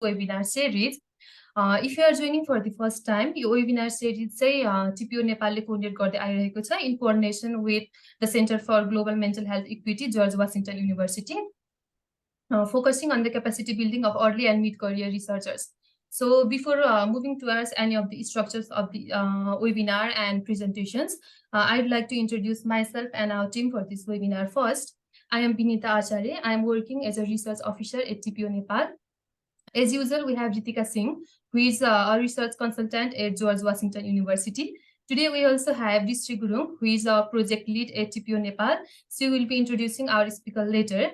webinar series. If you are joining for the first time, यो webinar series चाहिँ TPO नेपालले coordinate गर्दै आइरहेको छ in coordination with the Center for Global Mental Health Equity, George Washington University, focusing on the capacity building of early and mid-career researchers. So before moving towards any of the structures of the webinar and presentations, I'd like to introduce myself and our team for this webinar. First, I am Binita Acharya. I am working as a research officer at TPO Nepal. As usual, we have Ritika Singh, who is a research consultant at George Washington University. Today, we also have Rishri Gurung, who is a project lead at TPO Nepal. She will be introducing our speaker later.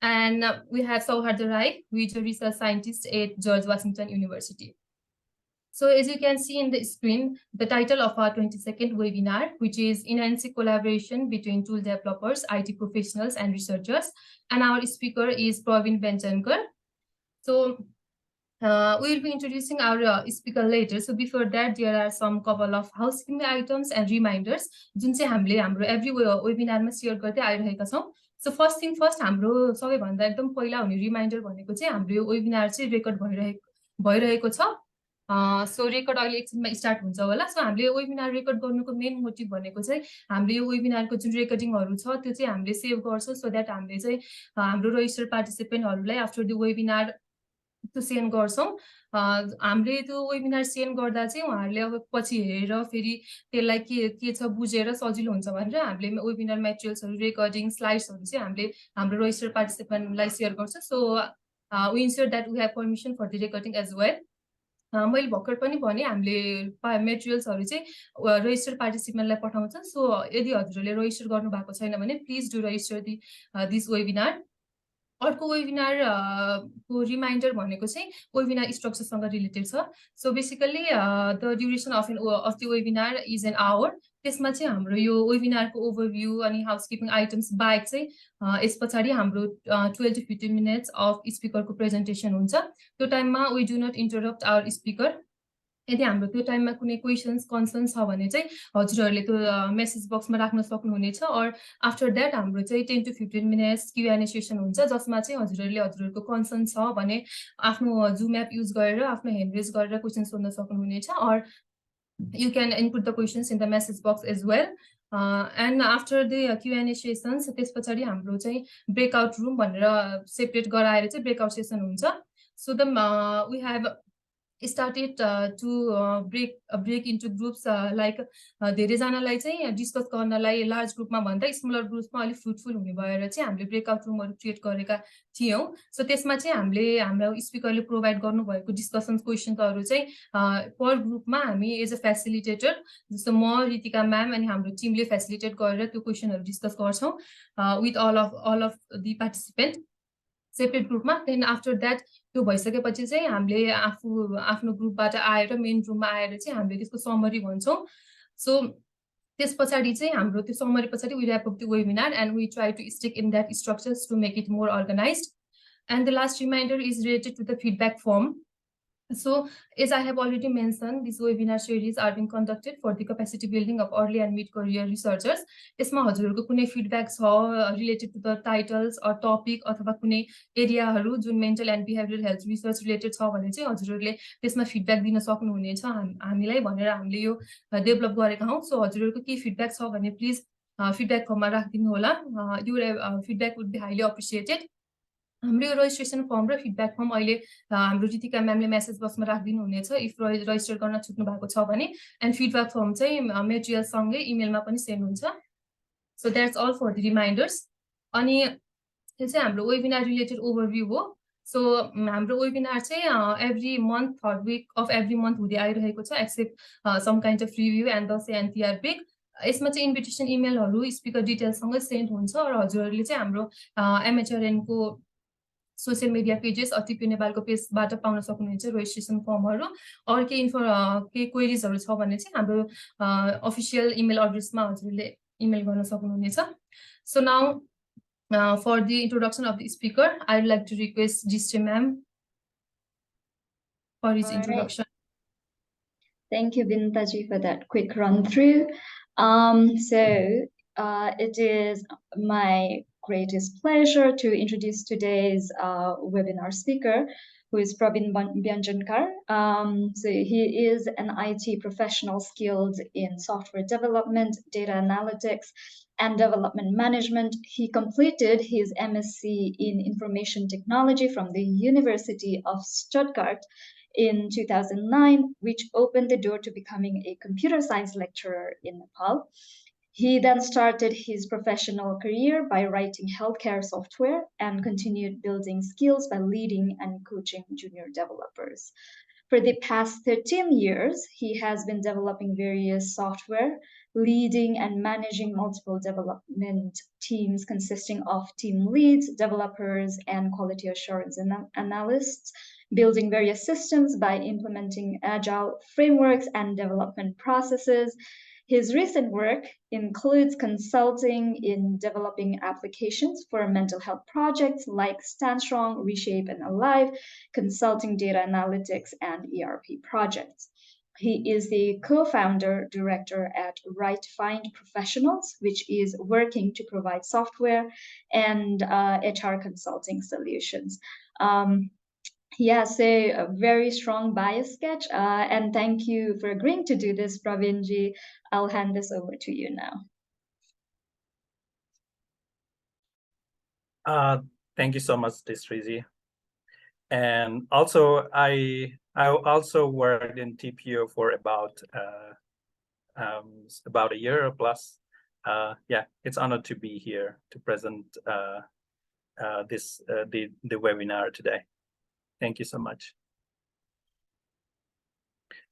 And we have Sauharda Rai, who is a research scientist at George Washington University. So as you can see in the screen, the title of our 22nd webinar, which is Enhancing Collaboration Between Tool Developers, IT Professionals, and Researchers. And our speaker is Praveen Benchankar. So we will be introducing our speaker later. So before that, there are some couple of housekeeping items and reminders जुन चाहिँ हामीले हाम्रो every वेबिनारमा share गर्दै आइरहेका छौं. So first thing first, हाम्रो सबैभन्दा एकदम पहिला हुने रिमाइन्डर भनेको चाहिँ हाम्रो यो वेबिनार चाहिँ रेकर्ड भइरहेको छ. सो रेकर्ड अहिले एकछिनमा स्टार्ट हुन्छ होला. सो हामीले यो वेबिनार रेकर्ड गर्नुको मेन मोटिभ भनेको चाहिँ हामीले यो वेबिनारको जुन रेकर्डिङहरु छ त्यो चाहिँ हामीले सेभ गर्छौं सो दैट हामीले चाहिँ हाम्रो रजिस्टर्ड पार्टिसिपेन्टहरुलाई आफ्टर द वेबिनार त्यो सेन्ड गर्छौं. हामीले त्यो वेबिनार सेन्ड गर्दा चाहिँ उहाँहरुले अब पछि हेरेर फेरि त्यसलाई के छ बुझेर सजिलो हुन्छ भनेर हामीले वेबिनार मटेरियल्सहरु रेकर्डिङ स्लाइड्सहरु चाहिँ हामीले हाम्रो रजिस्टर्ड पार्टिसिपेन्टलाई शेयर गर्छौं. So we ensure that we have permission for the recording as well. मैले भर्खर पनि भने हामीले मटेरियल्सहरु चाहिँ रजिस्टर्ड पार्टिसिपेन्टलाई पठाउँछ. सो यदि हजुरले रजिस्टर गर्नु भएको छैन भने please do register this webinar. अर्को वेबिनार को रिमाइन्डर भनेको चाहिँ वेबिनार स्ट्रक्चरसँग रिलेटेड छ. So basically the duration of the webinar is an hour. त्यसमा चाहिँ हाम्रो यो वेबिनारको ओभरभ्यू अनि हाउसकिपिङ आइटम्स बाहेक चाहिँ यस पछाडी हाम्रो 12 to 15 मिनेट्स अफ स्पिकरको प्रेजेन्टेसन हुन्छ. त्यो टाइममा we do not interrupt our speaker. यदि हाम्रो त्यो टाइममा कुनै क्वेशन्स कन्सर्न छ भने चाहिँ हजुरहरुले त्यो मेसेज बक्समा राख्न सक्नुहुनेछ. और आफ्टर दैट हाम्रो चाहिँ 10 to 15 मिनेट्स Q&A सेसन हुन्छ जसमा चाहिँ हजुरहरुको कन्सर्न छ भने आफ्नो जुम एप युज गरेर आफ्नो ह्यान्ड रेज गरेर क्वेशन सोध्न सक्नुहुनेछ. और you can input the questions in the message box as well. And after the Q&A sessions त्यसपछि हाम्रो चाहिँ ब्रेकआउट रुम भनेर सेपरेट गराएर चाहिँ ब्रेकआउट सेसन हुन्छ. So we have started to break into groups like धेरै जनालाई चाहिँ डिस्कस गर्नलाई लार्ज ग्रुपमा भन्दा स्मलर ग्रुपमा अलि फ्रुटफुल हुने भएर चाहिँ हामीले ब्रेकआउट रुमहरु क्रिएट गरेका थियौं. सो त्यसमा चाहिँ हामीले हाम्रो स्पिकरले प्रोवाइड गर्नु भएको डिस्कसन क्वेशनहरु चाहिँ पर ग्रुपमा हामी एज अ फ्यासिलिटेटर जस्तो म रितिका म्याम अनि हाम्रो टिमले फ्यासिलिटेट गरेर त्यो क्वेशनहरु डिस्कस गर्छौं with all of the participant separate ग्रुपमा. देन आफ्टर दैट त्यो भइसकेपछि चाहिँ हामीले आफ्नो ग्रुपबाट आएर मेन रुममा आएर चाहिँ हामीले त्यसको समरी भन्छौं. सो त्यसपछि चाहिँ हाम्रो त्यो समरी पछाडी we wrap up the webinar and we try to stick in that structures to make it more organised. And the last reminder is related to the feedback form. So, as I have already mentioned, these webinar series are being conducted for the capacity building of early and mid-career researchers. यसमा हजुरहरुको कुनै feedback छ related to the titles or topic अथवा कुनै एरियाहरु जुन mental and behavioural health research related छ भने चाहिँ हजुरहरुले त्यसमा फिडब्याक दिन सक्नुहुनेछ हामीलाई भनेर हामीले यो डेभलप गरेका हौं. सो हजुरहरुको के फिडब्याक छ भने प्लिज फिडब्याक फर्ममा राखिदिनु होला. यो feedback would be highly appreciated. हाम्रो रजिस्ट्रेसन फर्म र फिडब्याक फर्म अहिले हाम्रो रितिका म्यामले मेसेज बक्समा राखिदिनु हुनेछ इफ रजिस्टर गर्न छुट्नु भएको छ भने. एन्ड फिडब्याक फर्म चाहिँ मटेरियल सँगै इमेलमा पनि सेन्ड हुन्छ. So that's all for the reminders. अनि यो चाहिँ हाम्रो वेबिनार रिलेटेड ओभरभ्यू हो. सो हाम्रो वेबिनार चाहिँ every month third week of every month हुँदै आइरहेको छ except some kind of review and Dashain and Tihar break. यसमा चाहिँ इन्भिटेसन इमेलहरु स्पिकर डिटेल्ससँग सेन्ड हुन्छ र हजुरहरुले चाहिँ हाम्रो एमएचआरएन को सोशल मिडिया पेजेस TPO नेपालको पेजबाट पाउन सक्नुहुन्छ रजिस्ट्रेसन फर्महरु. और के क्वेरीजहरु छ भने चाहिँ हाम्रो अफिसियल इमेल एड्रेसमा हजुरले इमेल गर्न सक्नुहुनेछ. So now for the introduction of the speaker I would like to request जिस्टे ma'am for his introduction. Thank you, Bintaji, for that quick run through. It is my greatest pleasure to introduce today's webinar speaker, who is Pravin Byanjankar. So he is an IT professional skilled in software development, data analytics, and development management. He completed his MSc in information technology from the University of Stuttgart in 2009, which opened the door to becoming a computer science lecturer in Nepal. He then started his professional career by writing healthcare software and continued building skills by leading and coaching junior developers. For the past 13 years, he has been developing various software, leading and managing multiple development teams consisting of team leads, developers, and quality assurance analysts, building various systems by implementing agile frameworks and development processes. His recent work includes consulting in developing applications for mental health projects like Stand Strong, Reshape, and Alive, consulting data analytics and ERP projects. He is the co-founder director at Right Find Professionals, which is working to provide software and HR consulting solutions. Yes, a very strong bias sketch, and thank you for agreeing to do this, Pravinji. I'll hand this over to you now. Thank you so much, Disrizi. And also, I also worked in TPO for about a year or plus. Yeah, it's honored to be here to present the webinar today. Thank you so much.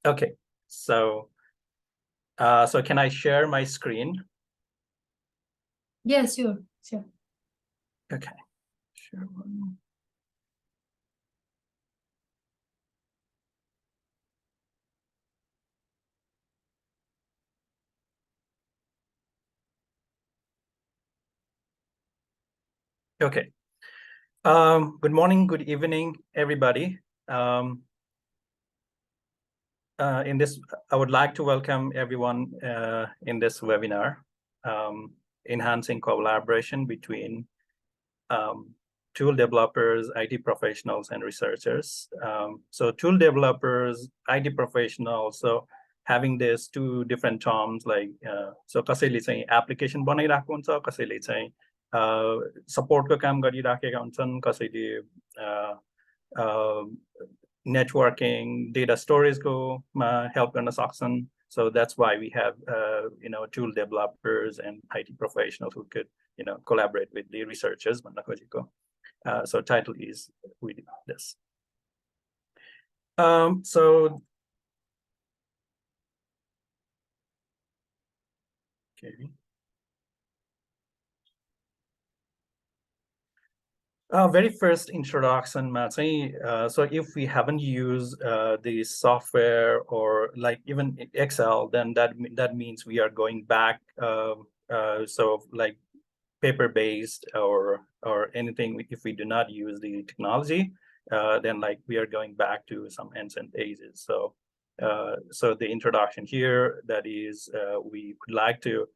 Okay, so can I share my screen? Yes, sure. Okay, sure. Okay. Good morning, good evening, everybody. In this, I would like to welcome everyone in this webinar, enhancing collaboration between tool developers, IT professionals, and researchers. So tool developers, IT professionals, so having these two different terms, like, so कसैले चाहिँ application बनाइरहेको हुन्छ, कसैले चाहिँ support को काम गरिराखेका हुन्छन्, कसैले networking, data storage को help गर्न सक्छन्. So that's why we have tool developers and IT professionals who could collaborate with the researchers. So title is we do this. So okay. Very first introduction, so if we haven't used the software or like even Excel, then that means we are going back. So like paper-based or anything. If we do not use the technology, then like we are going back to some ancient ages. So so the introduction here, that is, we would like to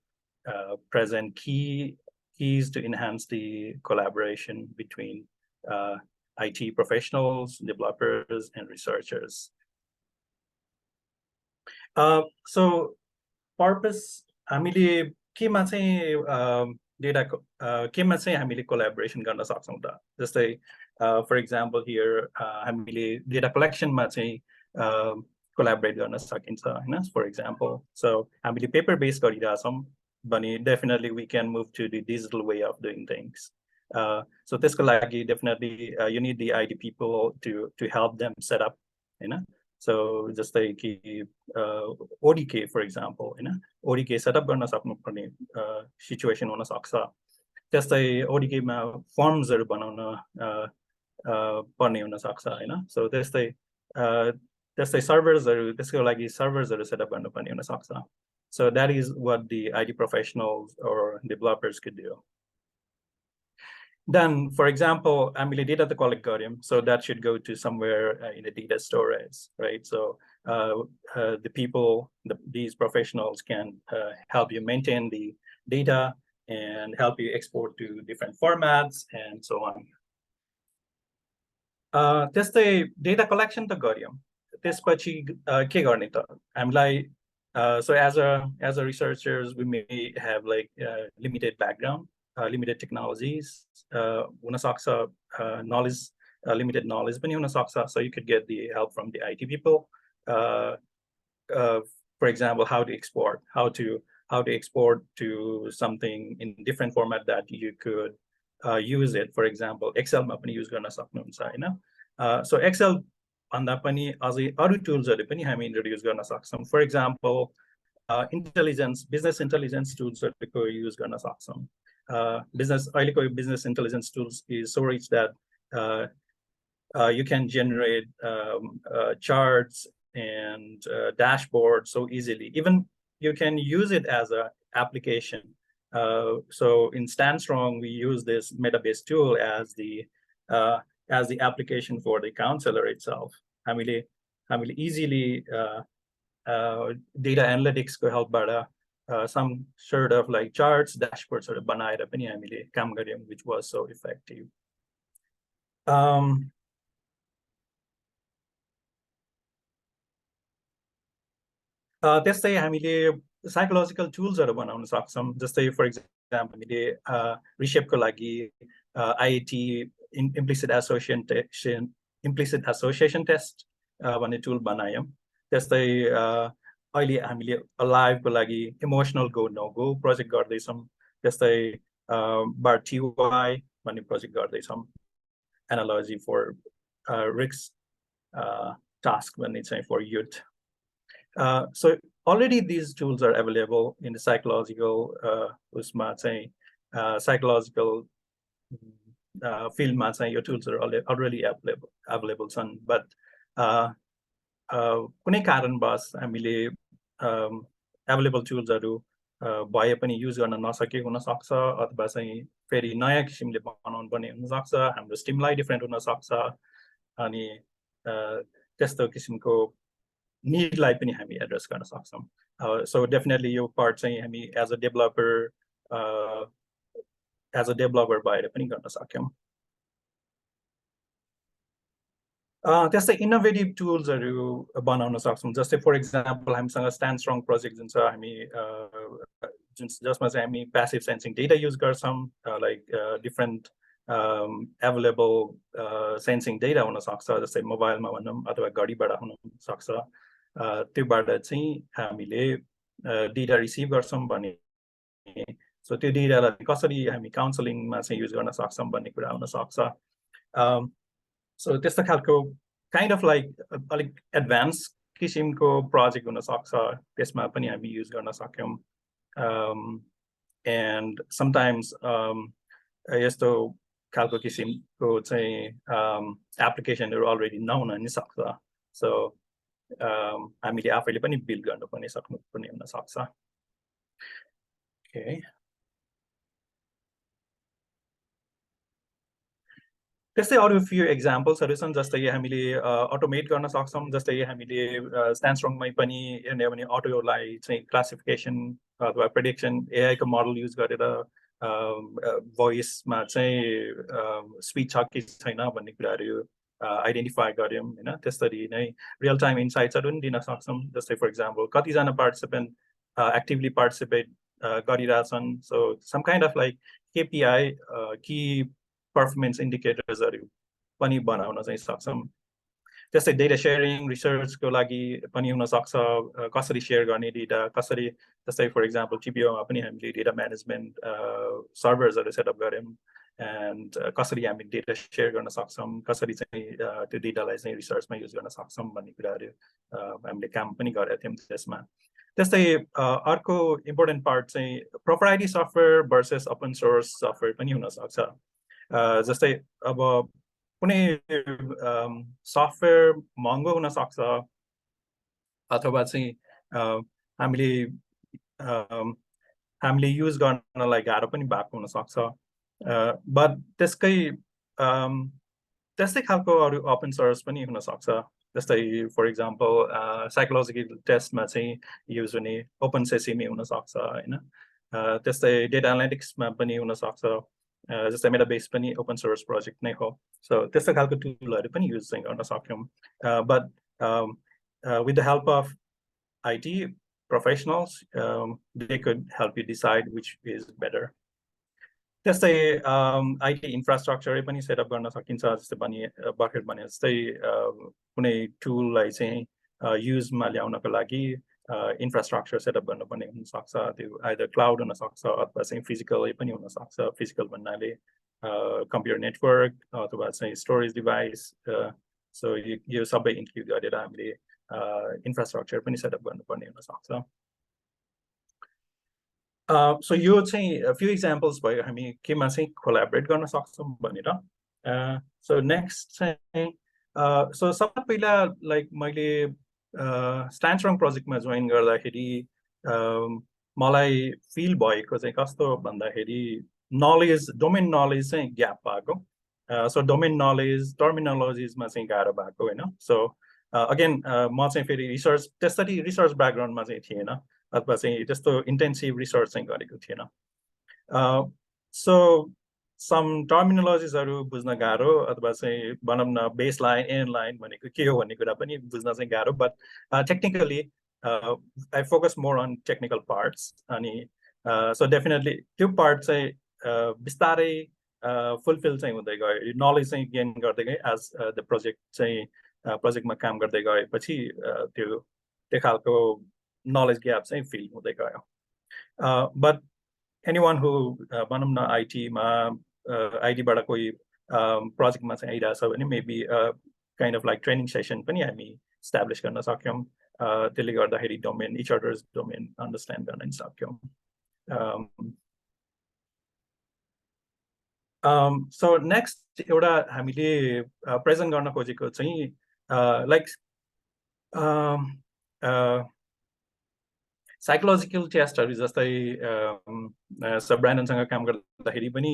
present keys to enhance the collaboration between IT professionals, developers, and researchers. So purpose, हामीले केमा चाहिँ data केमा चाहिँ हामीले collaboration गर्न सक्छौं त, जस्तै for example here हामीले data collection मा चाहिँ collaborate गर्न सकिन्छ हैन, for example. So हामीले paper based गरिरहेछौं भने definitely we can move to the digital way of doing things. So त्यसको लागि definitely you need the IT people to help them set up, हैन. So जस्तै कि ODK for example, हैन, ODK setup गर्न सक्नुपर्ने situation हुन सक्छ. त्यस्तै ODK मा forms हरु बनाउन पर्ने हुन सक्छ, हैन. So त्यस्तै servers हरु, त्यसको लागि servers हरु setup गर्नुपर्ने हुन सक्छ. So that is what the IT professionals or developers could do. Then, for example, हामीले data to collect गर्यौं, so that should go to somewhere in the data storage, right? So the people, these professionals can help you maintain the data and help you export to different formats and so on. त्यस्तै data collection त गऱ्यौँ त्यसपछि के गर्ने त हामीलाई so as a researchers we may have like limited background limited technologies हुन सक्छ knowledge limited knowledge पनि हुन सक्छ so you could get the help from the IT people for example how to export to something in different format that you could use it for example Excel मा पनि use गर्न सक्नुहुन्छ हैन so Excel भन्दा पनि अझै अरु टुल्सहरु पनि हामी इन्ट्रोड्युस गर्न सक्छौं for example business intelligence tools हरुको use गर्न सक्छौं अहिलेको business intelligence tools is so rich that you can generate charts and dashboards so easily. Even you can use it as a application. So in StandStrong, we use this Metabase tool as the application for the counselor itself. हामीले easily data analytics को help बाट some sort of like charts, dashboards हरु बनाएर पनि हामीले काम गर्यौं, which was so effective. त्यस्तै हामीले साइकोलोजिकल टुल्सहरु बनाउन सक्छौं जस्तै फर एक्जाम्पल हामीले रिसेपको लागि आईटी इम्प्लिसिट एसोसिएसन टेस्ट भन्ने टुल बनायौं त्यस्तै अहिले हामीले अलाइभको लागि emotional go no go project गर्दैछौं त्यस्तै बारटीवाई भन्ने प्रोजेक्ट गर्दैछौं एनालोजी फर रिस्क task भन्ने चाहिँ for youth. So already these tools are available in the psychological psychological field मा चाहिँ यो tools are already available छन् but कुनै कारणवश हामीले available tools हरु भए पनि युज गर्न नसकेको हुन सक्छ अथवा चाहिँ फेरि नयाँ किसिमले बनाउनु पर्ने हुन सक्छ हाम्रो स्टिमुलाई डिफरेन्ट हुन सक्छ अनि त्यस्तो किसिमको नीडलाई पनि हामी एड्रेस गर्न सक्छौं so definitely यो पार्ट चाहिँ हामी एज अ डेभलपर भएर पनि गर्न सक्यौं त्यस्तै इनोभेटिभ टुल्सहरु बनाउन सक्छौं जस्तै फर एक्जाम्पल हामीसँग स्ट्यान्डस्ट्रङ प्रोजेक्ट जुन छ हामी जसमा चाहिँ हामी प्यासिभ सेन्सिङ डेटा युज गर्छौं like different available sensing data हुन सक्छ जस्तै मोबाइलमा भनौं अथवा घडीबाट हुन सक्छ त्योबाट चाहिँ हामीले डेटा रिसिभ गर्छौं भने सो त्यो डेटालाई कसरी हामी काउन्सलिङमा चाहिँ युज गर्न सक्छौं भन्ने कुरा हुन सक्छ सो त्यस्तो खालको काइन्ड अफ लाइक अलिक एडभान्स किसिमको प्रोजेक्ट हुन सक्छ त्यसमा पनि हामी युज गर्न सक्यौं एन्ड समटाइम्स यस्तो खालको किसिमको चाहिँ एप्लिकेसनहरु अलरेडी नहुन नि सक्छ सो हामीले आफैले पनि बिल्ड गर्नुपर्ने सक्नुपर्ने हुन सक्छ ओके त्यस्तै अरु फ्यु एक्जाम्पल्सहरु छन् जस्तै हामीले अटोमेट गर्न सक्छौं जस्तै हामीले स्ट्यान्डस्ट्रङमै पनि हेर्ने हो भने अटोलाई चाहिँ क्लासिफिकेसन अथवा प्रेडिक्सन एआई को मोडल युज गरेर भोइसमा चाहिँ स्पिच छ कि छैन भन्ने कुराहरु आइडेन्टिफाई गर्यौं हैन त्यसरी नै रियल टाइम इन्साइट्सहरु पनि दिन सक्छौं जस्तै फर एक्जाम्पल कति जना पार्टिसिपेन्ट एक्टिभली पार्टिसिपेट गरिरहेछन् so some kind of like KPI key performance इन्डिकेटर्सहरु पनि बनाउन चाहिँ सक्छौं त्यस्तै डेटा शेयरिङ रिसर्चको लागि पनि हुन सक्छ कसरी शेयर गर्ने डेटा कसरी जस्तै फर एक्जाम्पल टिपिओमा पनि हामीले डेटा म्यानेजमेन्ट सर्भर्सहरु सेटअप गर्यौं एन्ड कसरी हामी डेटा शेयर गर्न सक्छौं कसरी चाहिँ त्यो डेटालाई चाहिँ रिसर्चमा युज गर्न सक्छौं भन्ने कुराहरु हामीले काम पनि गरेका थियौं त्यसमा त्यस्तै अर्को इम्पोर्टेन्ट पार्ट चाहिँ proprietary software versus open source software पनि हुन सक्छ जस्तै अब कुनै सफ्टवेयर महँगो हुन सक्छ अथवा चाहिँ हामीले युज गर्नलाई गाह्रो पनि भएको हुन सक्छ बट त्यस्तै खालको अरु ओपन सोर्स पनि हुन सक्छ जस्तै फर एक्जाम्पल साइकोलोजिकल टेस्टमा चाहिँ युज हुने ओपन सेसिमी हुन सक्छ हैन त्यस्तै डेटा एनालिटिक्समा पनि हुन सक्छ जस्तै मेरा बेस पनि ओपन सोर्स प्रोजेक्ट नै हो सो त्यस्तो खालको टुलहरु पनि युज चाहिँ गर्न सक्यौं but with the help of IT professionals they could help you decide which is better त्यस्तै IT इन्फ्रास्ट्रक्चर पनि सेटअप गर्न सकिन्छ जस्तै भर्खर भने जस्तै कुनै टुललाई चाहिँ युजमा ल्याउनको लागि इन्फ्रास्ट्रक्चर सेटअप गर्नुपर्ने हुन सक्छ त्यो आइदर क्लाउड हुन सक्छ अथवा चाहिँ फिजिकलै पनि हुन सक्छ फिजिकल भन्नाले कम्प्युटर नेटवर्क अथवा चाहिँ स्टोरेज डिभाइस सो यो सबै इन्क्लुड गरेर हामीले इन्फ्रास्ट्रक्चर पनि सेटअप गर्नुपर्ने हुन सक्छ so यो चाहिँ few examples भयो हामी केमा चाहिँ collaborate गर्न सक्छौं भनेर so next चाहिँ so सबभन्दा पहिला like मैले स्ट्यान्डस्ट्रङ प्रोजेक्टमा जोइन गर्दाखेरि मलाई फिल भएको चाहिँ कस्तो भन्दाखेरि नलेज डोमेन नलेज चाहिँ ग्याप भएको सो डोमेन नलेज टर्मिनोलोजिजमा चाहिँ गाह्रो भएको हैन सो अगेन म चाहिँ फेरि रिसर्च त्यसरी रिसर्च ब्याकग्राउन्डमा चाहिँ थिएन अथवा चाहिँ त्यस्तो इन्टेन्सिभ रिसर्च चाहिँ गरेको थिएन सो सम टर्मिनोलोजिजहरु बुझ्न गाह्रो अथवा चाहिँ भनौं न बेस लाइन एन्ड लाइन भनेको के हो भन्ने कुरा पनि बुझ्न चाहिँ गाह्रो but technically I focus more on technical parts अनि सो डेफिनेटली त्यो पार्ट चाहिँ बिस्तारै फुलफिल चाहिँ हुँदै गयो नलेज चाहिँ गेन गर्दै गए एज द प्रोजेक्ट चाहिँ प्रोजेक्टमा काम गर्दै गएपछि त्यो खालको knowledge gap चाहिँ फिल हुँदै गयो but anyone who भनौं न IT मा IT बाट कोही प्रोजेक्टमा चाहिँ आइरहेछ भने maybe kind of like training session पनि हामी एस्टाब्लिश गर्न सक्यौं त्यसले गर्दाखेरि domain each others domain understand गर्न सक्यौं सो नेक्स्ट एउटा हामीले प्रेजेन्ट गर्न खोजेको चाहिँ लाइक साइकोलोजिकल टेस्टहरु जस्तै सब ब्रान्डनसँग काम गर्दाखेरि पनि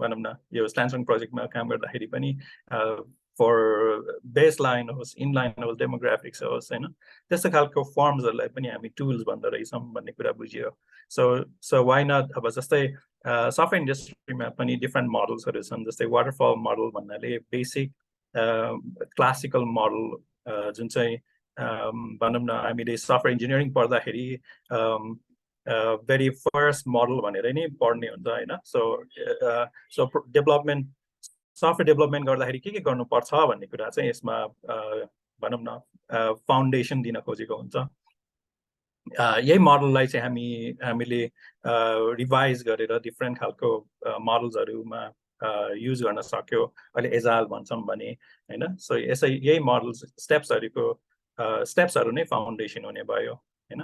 भनौं न यो स्ट्यान्डस्ट्रङ प्रोजेक्टमा काम गर्दाखेरि पनि फर बेस लाइन होस् इन लाइन होस् डेमोग्राफिक्स होस् हैन त्यस्तो खालको फर्म्सहरुलाई पनि हामी टुल्स भन्दो रहेछौं भन्ने कुरा बुझियो सो व्हाइ नट अब जस्तै सफ्टवेयर इन्डस्ट्रीमा पनि डिफरेन्ट मोडल्सहरु छन् जस्तै वाटरफल मोडल भन्नाले बेसिक क्लासिकल मोडल जुन चाहिँ भनौं न हामीले सफ्टवेयर इन्जिनियरिङ पढ्दाखेरि भेरी फर्स्ट मोडल भनेर नै पढ्ने हुन्छ हैन सो डेभलपमेन्ट सफ्टवेयर डेभलपमेन्ट गर्दाखेरि के गर्नुपर्छ भन्ने कुरा चाहिँ यसमा भनौं न फाउन्डेसन दिन खोजेको हुन्छ यही मोडललाई चाहिँ हामीले रिभाइज गरेर डिफरेन्ट खालको मोडल्सहरुमा युज गर्न सक्यो अहिले एजाइल भन्छौं भने हैन सो यही मोडल स्टेप्सहरु नै फाउन्डेसन हुने भयो हैन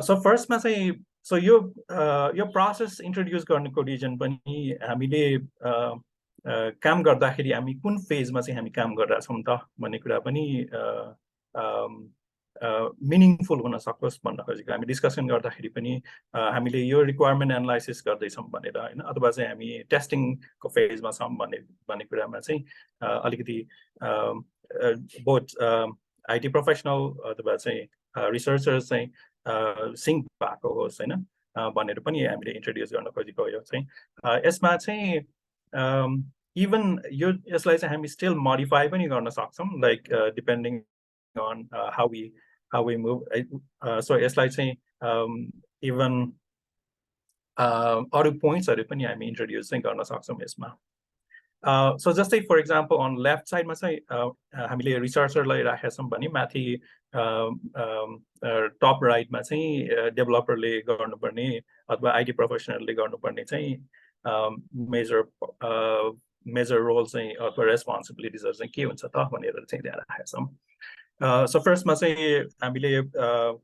सो फर्स्टमा चाहिँ सो यो प्रोसेस इन्ट्रोड्युस गर्नुको रिजन पनि हामीले काम गर्दाखेरि हामी कुन फेजमा चाहिँ हामी काम गरिरहेछौं त भन्ने कुरा पनि मिनिङफुल हुन सकोस् भन्न खोजेको हामी डिस्कसन गर्दाखेरि पनि हामीले यो रिक्वायरमेन्ट एनालाइसिस गर्दैछौं भनेर हैन अथवा चाहिँ हामी टेस्टिङको फेजमा छौं भन्ने कुरामा चाहिँ अलिकति बोथ आईटी प्रोफेसनल अथवा चाहिँ रिसर्चर्स चाहिँ सिङ्क भएको होस् हैन भनेर पनि हामीले इन्ट्रोड्युस गर्न खोजेको यो चाहिँ यसमा चाहिँ इभन यसलाई चाहिँ हामी स्टिल मोडिफाई पनि गर्न सक्छौं like depending on how we move so यसलाई चाहिँ इभन अरु पोइन्ट्सहरु पनि हामी इन्ट्रोड्युस चाहिँ गर्न सक्छौं यसमा सो जस्तै फर एक्जाम्पल अन लेफ्ट साइडमा चाहिँ हामीले रिसर्चरलाई राखेका छौं भने माथि टप राइटमा चाहिँ डेभलपरले गर्नुपर्ने अथवा आईटी प्रोफेसनलले गर्नुपर्ने चाहिँ मेजर रोल चाहिँ अथवा रेस्पोन्सिबिलिटिजहरु चाहिँ के हुन्छ त भनेर चाहिँ त्यहाँ राखेका छौं सो फर्स्टमा चाहिँ हामीले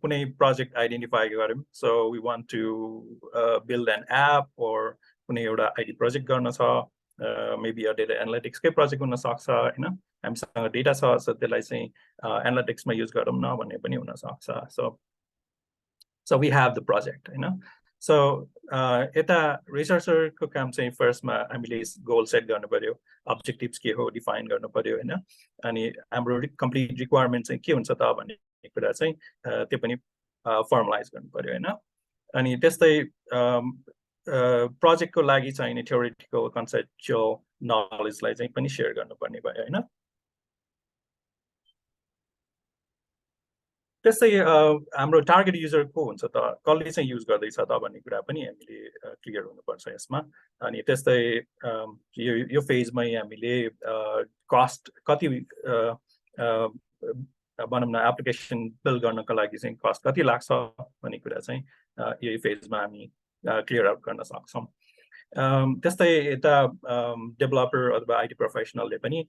कुनै प्रोजेक्ट आइडेन्टिफाई गर्यौं so we want to build an app or कुनै एउटा आईटी प्रोजेक्ट गर्न छ मेबी डेटा एनालिटिक्सकै प्रोजेक्ट हुन सक्छ हैन हामीसँग डेटा छ सो त्यसलाई चाहिँ एनालिटिक्समा युज गरौँ न भन्ने पनि हुन सक्छ so we have the project हैन सो यता रिसर्चरको काम चाहिँ फर्स्टमा हामीले गोल सेट गर्नु पर्यो अब्जेक्टिभ्स के हो डिफाइन गर्नु पर्यो हैन अनि हाम्रो कम्प्लिट रिक्वायरमेन्ट चाहिँ के हुन्छ त भन्ने कुरा चाहिँ त्यो पनि फर्मलाइज गर्नु पर्यो हैन अनि त्यस्तै प्रोजेक्टको लागि चाहिने थ्योरिटिकल कन्सेप्चुअल नलेजलाई चाहिँ पनि सेयर गर्नुपर्ने भयो होइन त्यस्तै हाम्रो टार्गेट युजर को हुन्छ त कसले चाहिँ युज गर्दैछ त भन्ने कुरा पनि हामीले क्लियर हुनुपर्छ यसमा अनि त्यस्तै यो फेजमै हामीले कस्ट कति भनौँ न एप्लिकेसन बिल्ड गर्नको लागि चाहिँ कस्ट कति लाग्छ भन्ने कुरा चाहिँ यही फेजमा हामी क्लियर आउट गर्न सक्छौँ त्यस्तै यता डेभलपर अथवा आइटी प्रोफेसनलले पनि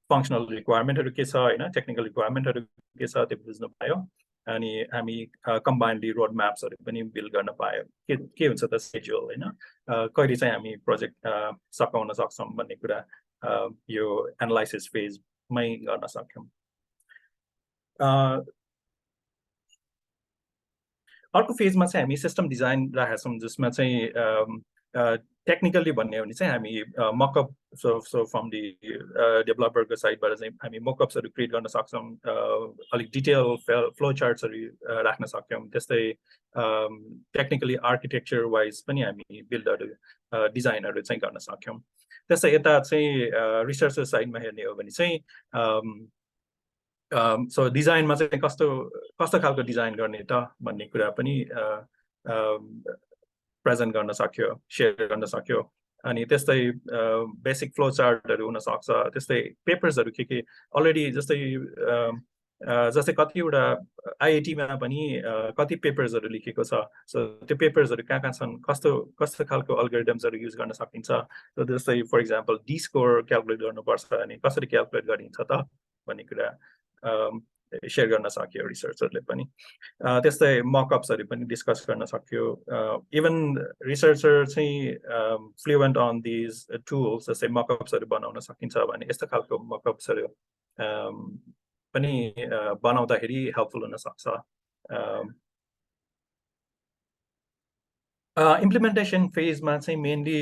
फङ्सनल रिक्वायरमेन्टहरू के छ होइन टेक्निकल रिक्वायरमेन्टहरू के छ त्यो बुझ्नु पायो अनि हामी कम्बाइन्डली रोड म्याप्सहरू पनि बिल्ड गर्न पायो के हुन्छ त सेड्युल होइन कहिले चाहिँ हामी प्रोजेक्ट सकाउन सक्छौँ भन्ने कुरा यो एनालाइसिस फेजमै गर्न सक्यौँ अर्को फेजमा चाहिँ हामी सिस्टम डिजाइन राखेका छौँ जसमा चाहिँ टेक्निकली भन्ने हो भने चाहिँ हामी मकअप सो फ्रम दि डेभलपरको साइडबाट चाहिँ हामी मकअप्सहरू क्रिएट गर्न सक्छौँ अलिक डिटेल फ्लो चार्ट्सहरू राख्न सक्यौँ त्यस्तै टेक्निकली आर्किटेक्चर वाइज पनि हामी बिल्डहरू डिजाइनहरू चाहिँ गर्न सक्यौँ त्यस्तै यता चाहिँ रिसर्चर साइडमा हेर्ने हो भने चाहिँ सो डिजाइनमा चाहिँ कस्तो खालको डिजाइन गर्ने त भन्ने कुरा पनि प्रेजेन्ट गर्न सक्यो सेयर गर्न सक्यो अनि त्यस्तै बेसिक फ्लो चार्टहरू हुनसक्छ त्यस्तै पेपर्सहरू के अलरेडी जस्तै कतिवटा आइआइटीमा पनि कति पेपर्सहरू लेखेको छ सो त्यो पेपर्सहरू कहाँ छन् कस्तो खालको अल्गोरिदम्सहरू युज गर्न सकिन्छ जस्तै for example D score calculate गर्नुपर्छ अनि कसरी क्यालकुलेट गरिन्छ त भन्ने कुरा सेयर गर्न सक्यो रिसर्चरले पनि त्यस्तै मकअप्सहरू पनि डिस्कस गर्न सक्यो इभन रिसर्चर चाहिँ फ्लुएन्ट अन दिज टुल्स जस्तै मकअप्सहरू बनाउन सकिन्छ भने यस्तो खालको मकअप्सहरू पनि बनाउँदाखेरि हेल्पफुल हुनसक्छ इम्प्लिमेन्टेसन फेजमा चाहिँ मेनली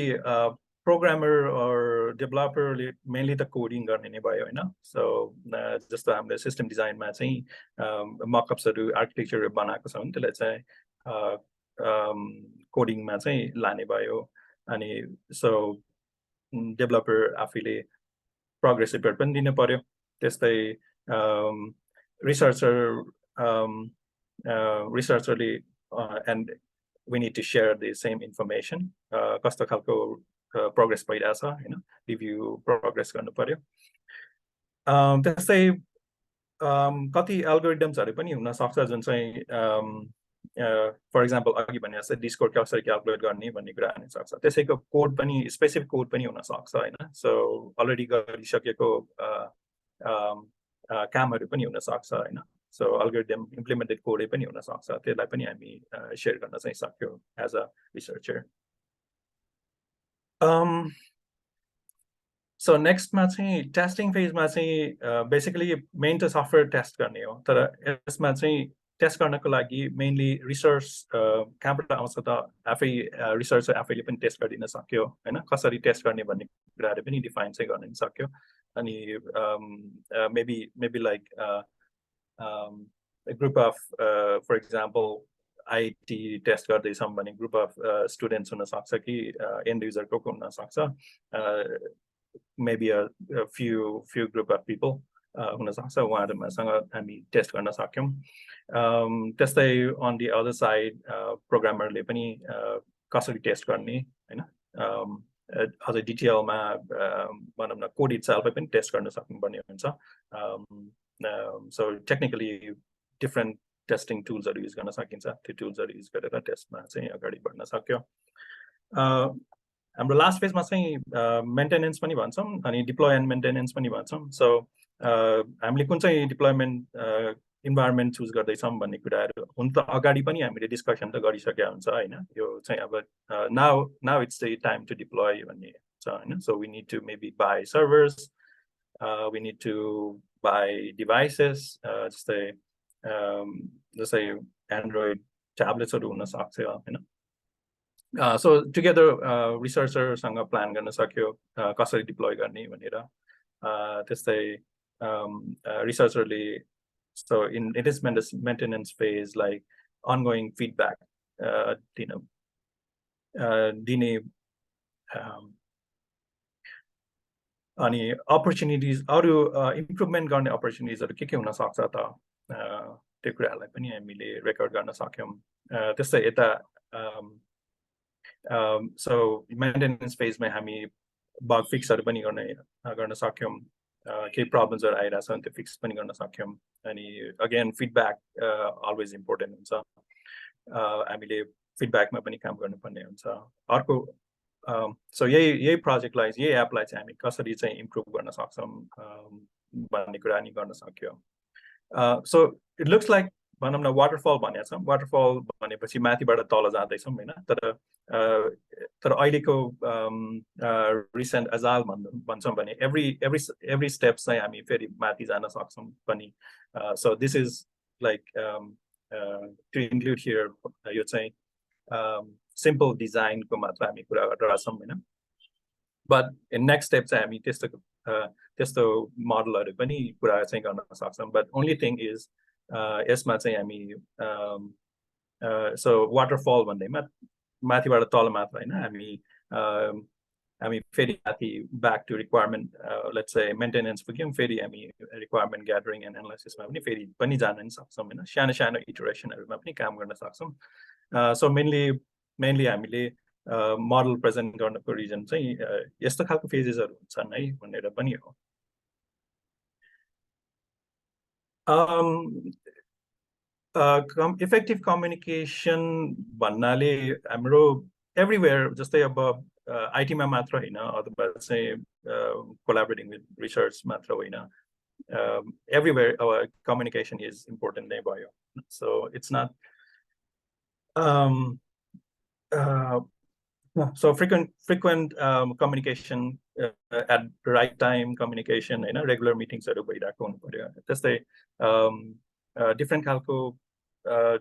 प्रोग्रामर or डेभलपरले मेनली त कोडिङ गर्ने नै भयो होइन सो जस्तो हामीले सिस्टम डिजाइनमा चाहिँ मकअप्सहरू आर्किटेक्चरहरू बनाएको छ भने त्यसलाई चाहिँ कोडिङमा चाहिँ लाने भयो अनि सो डेभलपर आफैले प्रोग्रेस रिपोर्ट पनि दिनु पर्यो त्यस्तै रिसर्चरले and we need to share the same information कस्तो खालको प्रोग्रेस भइरहेछ हैन रिभ्यू प्रोग्रेस गर्नु पर्यो त्यस्तै कति एल्गोरिदम्सहरू पनि हुन सक्छ जुन चाहिँ फर एक्जाम्पल अघि भने जस्तै डी स्कोर कसरी क्यालकुलेट गर्ने भन्ने कुरा हुन सक्छ त्यसैको कोड पनि स्पेसिफिक कोड पनि हुन सक्छ हैन सो अलरेडी गरिसकेको कामहरू पनि हुन सक्छ हैन सो अल्गोरिदम इम्प्लिमेन्टेड कोडै पनि हुन सक्छ त्यसलाई पनि हामी शेयर गर्न चाहिँ सक्यौं एज अ रिसर्चर सो नेक्स्टमा चाहिँ टेस्टिङ फेजमा चाहिँ बेसिकली मेन त सफ्टवेयर टेस्ट गर्ने हो तर यसमा चाहिँ टेस्ट गर्नको लागि मेनली रिसर्च कहाँबाट आउँछ त आफै रिसर्चर आफैले पनि टेस्ट गरिदिन सक्यो हैन कसरी टेस्ट गर्ने भन्ने कुराहरू पनि डिफाइन चाहिँ गर्न सक्यो अनि maybe like a group of for example IT test गर्दैछौँ भने ग्रुप अफ स्टुडेन्ट्स हुन सक्छ कि एन्ड युजर को हुन सक्छ maybe a few group of people हुन सक्छ उहाँहरूसँग हामी टेस्ट गर्न सक्यौं त्यस्तै अन दि अदर साइड प्रोग्रामरले पनि कसरी टेस्ट गर्ने हैन अझै डिटेलमा भनौँ न कोड इटसेल्फै पनि टेस्ट गर्न सक्नुपर्ने हुन्छ so technically different testing tools are used गर्न सकिन्छ त्यो टुल्सहरु युज गरेर टेस्टमा चाहिँ अगाडि बढ्न सक्यो हाम्रो लास्ट फेजमा चाहिँ मेन्टेनेन्स पनि भन्छौं अनि डिप्लोय एन्ड मेन्टेनेन्स पनि भन्छौं सो हामीले कुन चाहिँ डिप्लोयमेन्ट इन्भाइरोमेन्ट चुज गर्दैछौं भन्ने कुराहरु हुन त अगाडि पनि हामीले डिस्कसन त गरिसकेका हुन्छ हैन यो चाहिँ अब now it's the time to deploy भन्ने छ हैन so we need to maybe buy servers we need to buy devices जस्तै Android tablets हरु हुन सक्छ हैन so together researcherसँग प्लान गर्न सक्यो कसरी डिप्लोय गर्ने भनेर त्यस्तै researcherले so in it is maintenance phase like ongoing feedback दिने अनि अपर्च्युनिटिज अरू इम्प्रुभमेन्ट गर्ने अपर्च्युनिटिजहरू के हुन सक्छ त त्यो कुराहरूलाई पनि हामीले रेकर्ड गर्न सक्यौँ त्यस्तै यता सो मेन्टेनेन्स फेजमा हामी बग फिक्सहरू पनि गर्न सक्यौँ केही प्रब्लम्सहरू आइरहेछ भने त्यो फिक्स पनि गर्न सक्यौँ अनि अगेन फिडब्याक अलवेज इम्पोर्टेन्ट हुन्छ हामीले फिडब्याकमा पनि काम गर्नुपर्ने हुन्छ अर्को सो यही प्रोजेक्टलाई यही एपलाई चाहिँ हामी कसरी चाहिँ इम्प्रुभ गर्न सक्छौँ भन्ने कुरा नि गर्न सक्यो सो इट लुक्स लाइक भनौँ न वाटरफल भनेको छौँ वाटरफल भनेपछि माथिबाट तल जाँदैछौँ होइन तर अहिलेको रिसेन्ट अजाल भन्छौँ भने एभ्री स्टेप चाहिँ हामी फेरि माथि जान सक्छौँ पनि so this is like to include here यो चाहिँ सिम्पल डिजाइनको मात्र हामी कुरा गरेर छौँ होइन बट नेक्स्ट स्टेप चाहिँ हामी त्यस्तो मोडलहरू पनि कुरा चाहिँ गर्न सक्छौँ बट ओन्ली थिङ इज यसमा चाहिँ हामी सो वाटरफल भन्दैमा माथिबाट तल मात्र होइन हामी फेरि माथि back to requirement let's say maintenance पुग्यौँ फेरि हामी रिक्वायरमेन्ट ग्यादरिङ एन्ड एनालाइसिसमा पनि जान नि सक्छौँ होइन सानो इटरेसनहरूमा पनि काम गर्न सक्छौँ सो मेनली हामीले मोडल प्रेजेन्ट गर्नको रिजन चाहिँ यस्तो खालको फेजेसहरू हुन्छन् है भनेर पनि हो इफेक्टिभ कम्युनिकेसन भन्नाले हाम्रो एभ्रिवेयर जस्तै अब आइटीमा मात्र होइन अथवा चाहिँ कोलाबोरेटिङ विथ रिसर्च मात्र होइन एभ्रिवेयर अब कम्युनिकेसन इज इम्पोर्टेन्ट नै भयो so it's not so frequent communication at the right time communication होइन रेगुलर मिटिङ्सहरू भइरहेको हुनु पर्यो त्यस्तै डिफ्रेन्ट खालको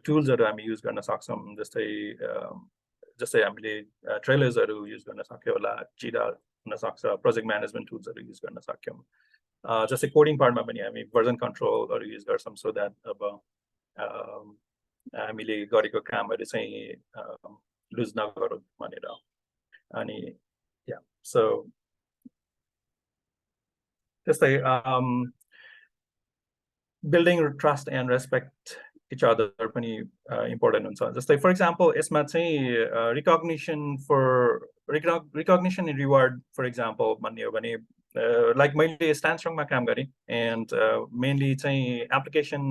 टुल्सहरू हामी युज गर्न सक्छौँ जस्तै हामीले ट्रेलर्सहरू युज गर्न सक्यो होला जिरा हुनसक्छ प्रोजेक्ट म्यानेजमेन्ट टुल्सहरू युज गर्न सक्यौँ जस्तै कोडिङ पार्टमा पनि हामी भर्जन कन्ट्रोलहरू युज गर्छौँ सो द्याट अब हामीले गरेको कामहरू चाहिँ लुज नगरौँ भनेर अनि सो त्यस्तै building trust and respect each other पनि इम्पोर्टेन्ट हुन्छ जस्तै फर इक्जाम्पल यसमा चाहिँ recognition and reward for example भन्ने हो भने लाइक मैले स्ट्यान्डस्ट्रङमा काम गरेँ एन्ड मेनली चाहिँ एप्लिकेसन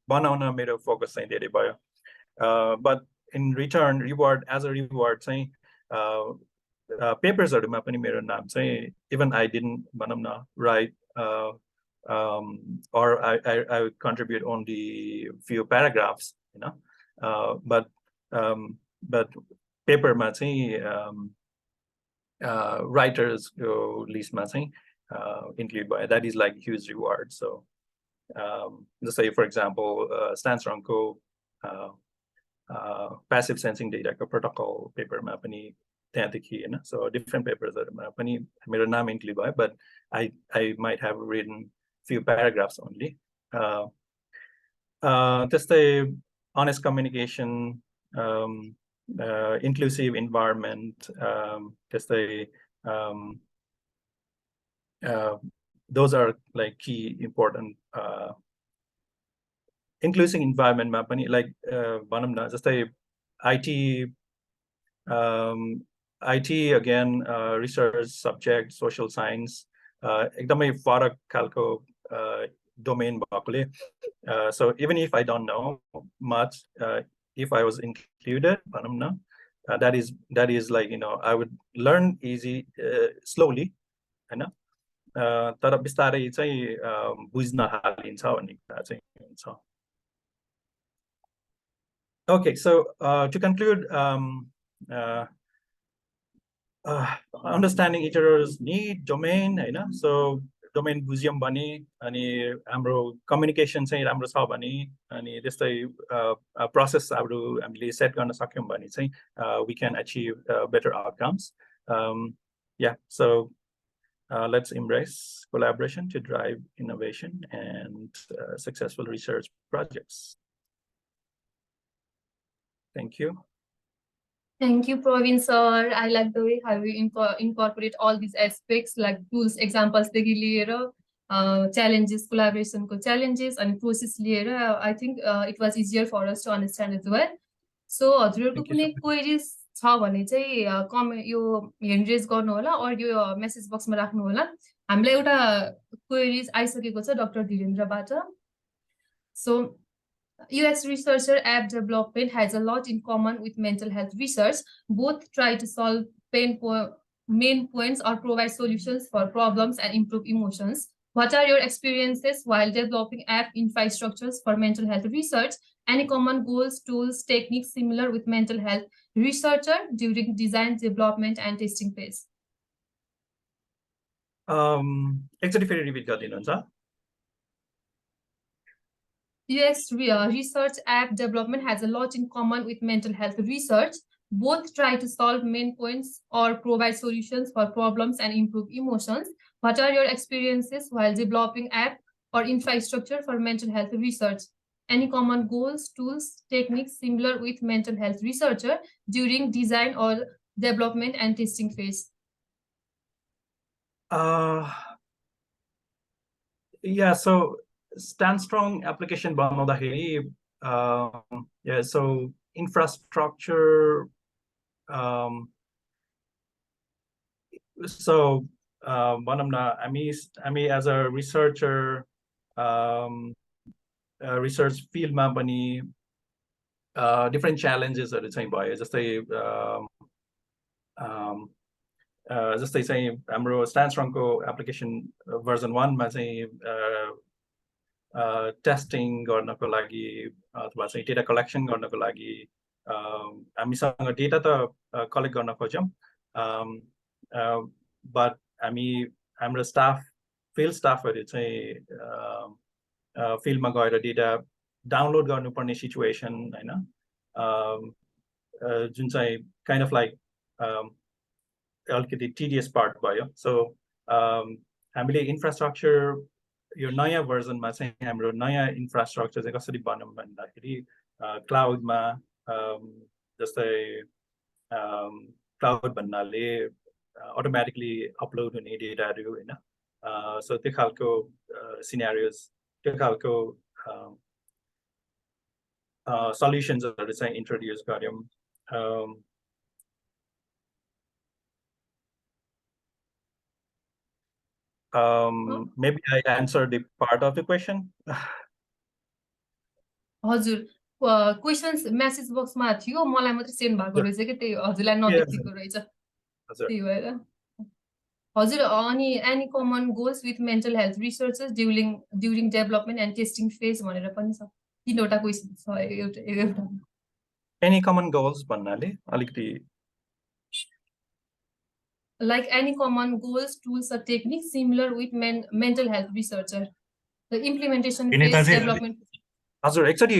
बनाउन मेरो फोकस चाहिँ धेरै भयो but in return reward as a reward चाहिँ पेपर्सहरूमा पनि मेरो नाम चाहिँ इभन आई डिडन्ट भनौँ न right or I would contribute only few paragraphs, you know, but paper ma writers list ma include by that is like huge reward. So just say for example Stanstrong ko passive sensing data ko protocol paper ma pani so different papers ma pani mero naam include by but I might have written few paragraphs only. त्यस्तै honest communication, inclusive environment, त्यस्तै those are like key important inclusive environment मा पनि like भनौँ न जस्तै IT again research subject social science एकदमै फरक खालको domain भएकोले so even if I don't know much if I was included भनौँ न that is like you know I would learn easy slowly हैन तर बिस्तारै चाहिँ बुझ्न हालिन्छ भन्ने कुरा चाहिँ हुन्छ okay so to conclude understanding each other's need domain हैन so domain बुझ्यौं भने अनि हाम्रो कम्युनिकेसन चाहिँ राम्रो छ भने अनि त्यस्तै प्रोसेसहरु हामीले सेट गर्न सक्यौं भने चाहिँ we can achieve better outcomes yeah so let's embrace collaboration to drive innovation and successful research projects. Thank you. Thank you, Praveen sir. I like the way how you incorporate all these aspects like tools, examples, challenges, collaboration challenges, and process layer. I think it was easier for us to understand as well. So हजुरहरूको Thank you कुनै so much. Queries छ भने चाहिँ यो hand raise गर्नु होला or यो message बक्समा राख्नु होला हामीलाई एउटा क्वेरिज आइसकेको छ डक्टर धीरेन्द्रबाट so UX researcher app development has a lot in common with mental health research. Both try to solve main points or provide solutions for problems and improve emotions. What are your experiences while developing app infrastructures for mental health research? Any common goals, tools, techniques similar with mental health researcher during design, development, and testing phase? एकचोटि फेरि repeat गरिदिनुहुन्छ UX research app development has a lot in common with mental health research. Both try to solve main points or provide solutions for problems and improve emotions. What are your experiences while developing app or infrastructure for mental health research? Any common goals, tools, techniques similar with mental health researcher during design or development and testing phase? Yeah, so stand strong application बनाउँदाखेरि yeah, so infrastructure so भनौँ न हामी as a researcher research fieldमा पनि different challengesहरू चाहिँ भयो जस्तै चाहिँ हाम्रो स्ट्यान्डस्ट्रङको एप्लिकेसन भर्जन 1 मा चाहिँ टेस्टिङ गर्नको लागि अथवा चाहिँ डेटा कलेक्सन गर्नको लागि हामीसँग डेटा त कलेक्ट गर्न खोज्यौँ बट हाम्रो फिल्ड स्टाफहरू चाहिँ फिल्डमा गएर डेटा डाउनलोड गर्नुपर्ने सिचुएसन हैन जुन चाहिँ काइन्ड अफ लाइक अलिकति टिडियस पार्ट भयो सो हामीले इन्फ्रास्ट्रक्चर यो नयाँ भर्जनमा चाहिँ हाम्रो नयाँ इन्फ्रास्ट्रक्चर चाहिँ कसरी बनाऊँ भन्दाखेरि क्लाउडमा जस्तै क्लाउड भन्नाले अटोमेटिकली अपलोड हुने डेटाहरू हैन सो त्यो खालको सिनेरियोज त्यो खालको सल्युसन्सहरू चाहिँ इन्ट्रोड्युस गर्यौँ maybe I answered the part of the question. हजुर क्वेशन्स मेसेज बक्समा थियो मलाई मात्र सेन्ड भएको रहेछ कि त्यही हजुरलाई नदेखिएको रहेछ त्यही भएर हजुर अनि any common goals with mental health researchers during development and testing phase भनेर पनि छ तीनवटा क्वेशन छ एउटा एनी कमन गोल्स भन्नाले अलिकति like any common goals, tools, or techniques similar with mental health researcher. The implementation phase, development. हजुर एकचोटि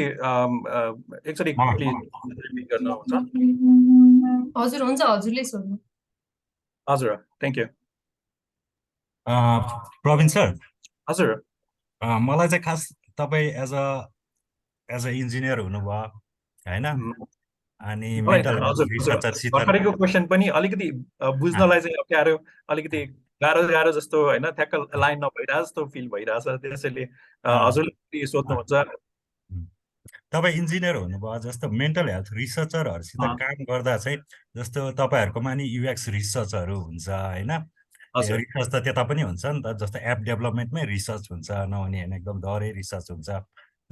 प्लिज रिपिट गर्नुहुन्छ हजुर हुन्छ हजुरले सोध्नु हजुर थ्यांक यू प्रवीण सर हजुर मलाई चाहिँ खास तपाई एज अ इन्जिनियर हुनुभयो हैन अनि मेन्टल हेल्थ रिसर्चरसित भर्खरैको क्वेशन पनि अलिकति बुझ्नलाई चाहिँ अप्ठ्यारो अलिकति गाह्रो जस्तो हैन ठ्याक्क लाइन नभइरा जस्तो फिल भइराछ त्यसैले हजुरले सोध्नुहुन्छ तपाई इन्जिनियर हुनुभयो जस्तो मेन्टल हेल्थ रिसर्चरहरुसित काम गर्दा चाहिँ जस्तो तपाईहरुकोमा नि युएक्स रिसर्चहरु हुन्छ हैन रिसर्च त त्यता पनि हुन्छ नि त जस्तो एप डेभलपमेन्टमै रिसर्च हुन्छ नहुने हैन एकदम डरै रिसर्च हुन्छ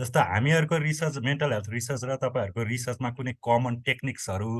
जस्तो हामीहरुको रिसर्च मेन्टल हेल्थ रिसर्च र तपाईहरुको रिसर्चमा कुनै कमन टेक्निक्सहरु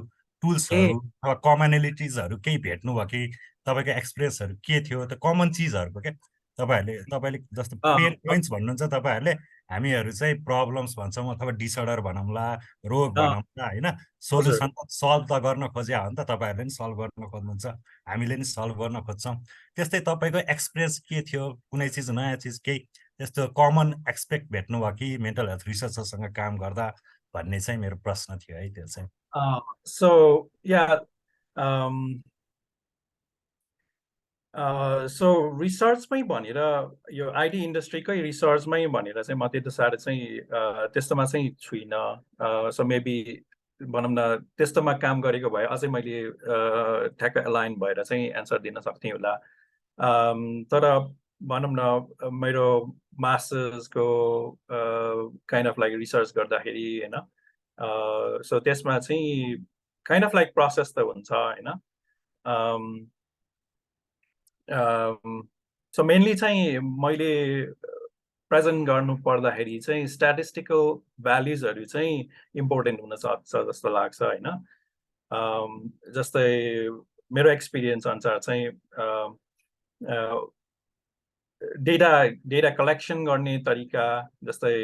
टुल्सहरु अथवा कमनलिटिजहरु केही भेट्नु भयो कि तपाईको एक्सप्रेसहरु के थियो त कमन चीजहरुको के तपाईले जस्तो पेन पोइन्ट्स भन्नुहुन्छ तपाईहरुले हामीहरु चाहिँ प्रब्लम्स भन्छौं अथवा डिसअर्डर भनौंला रोग भनौंला हैन सोलुसन सल्भ त गर्न खोज्या हो नि त तपाईहरुले नि सल्भ गर्न खोज्नुहुन्छ हामीले नि सल्भ गर्न खोज्छौं त्यस्तै तपाईको एक्सप्रेस के थियो कुनै चीज नयाँ चीज केही त्यस्तो कमन एक्सपेक्ट भेट्नु भयो कि मेन्टल हेल्थ रिसर्चरसँग काम गर्दा भन्ने चाहिँ मेरो प्रश्न थियो है त्यो चाहिँ सो या सो रिसर्चमै भनेर यो आइटी इन्डस्ट्रीकै रिसर्चमै भनेर चाहिँ म त्यति साह्रो चाहिँ त्यस्तोमा चाहिँ छुइनँ सो मेबी भनौँ न त्यस्तोमा काम गरेको भए अझै मैले ठ्याक्क एलाइन भएर चाहिँ एन्सर दिन सक्थेँ होला तर भनौँ न मेरो मास्टर्सको काइन्ड अफ लाइक रिसर्च गर्दाखेरि होइन सो त्यसमा चाहिँ काइन्ड अफ लाइक प्रोसेस त हुन्छ होइन सो मेनली चाहिँ मैले प्रेजेन्ट गर्नु पर्दाखेरि चाहिँ स्ट्याटिस्टिकल भ्याल्युजहरू चाहिँ इम्पोर्टेन्ट हुन सक्छ जस्तो लाग्छ होइन जस्तै मेरो एक्सपिरियन्स अनुसार चाहिँ डेटा कलेक्सन गर्ने तरिका जस्तै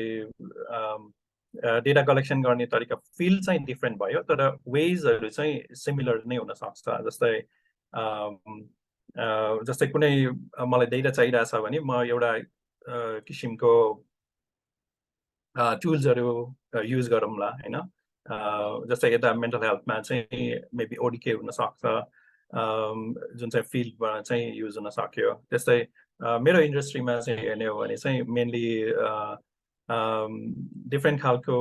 डेटा कलेक्सन गर्ने तरिका फिल्ड चाहिँ डिफ्रेन्ट भयो तर वेजहरू चाहिँ सिमिलर नै हुन सक्छ जस्तै जस्तै कुनै मलाई डेटा चाहिरहेछ भने म एउटा किसिमको टुल्सहरू युज गरौँला होइन जस्तै यता मेन्टल हेल्थमा चाहिँ मेबी ओडिके हुनसक्छ जुन चाहिँ फिल्डमा चाहिँ युज हुन सक्यो त्यस्तै मेरो इन्डस्ट्रीमा चाहिँ हेर्ने हो भने चाहिँ मेनली डिफ्रेन्ट खालको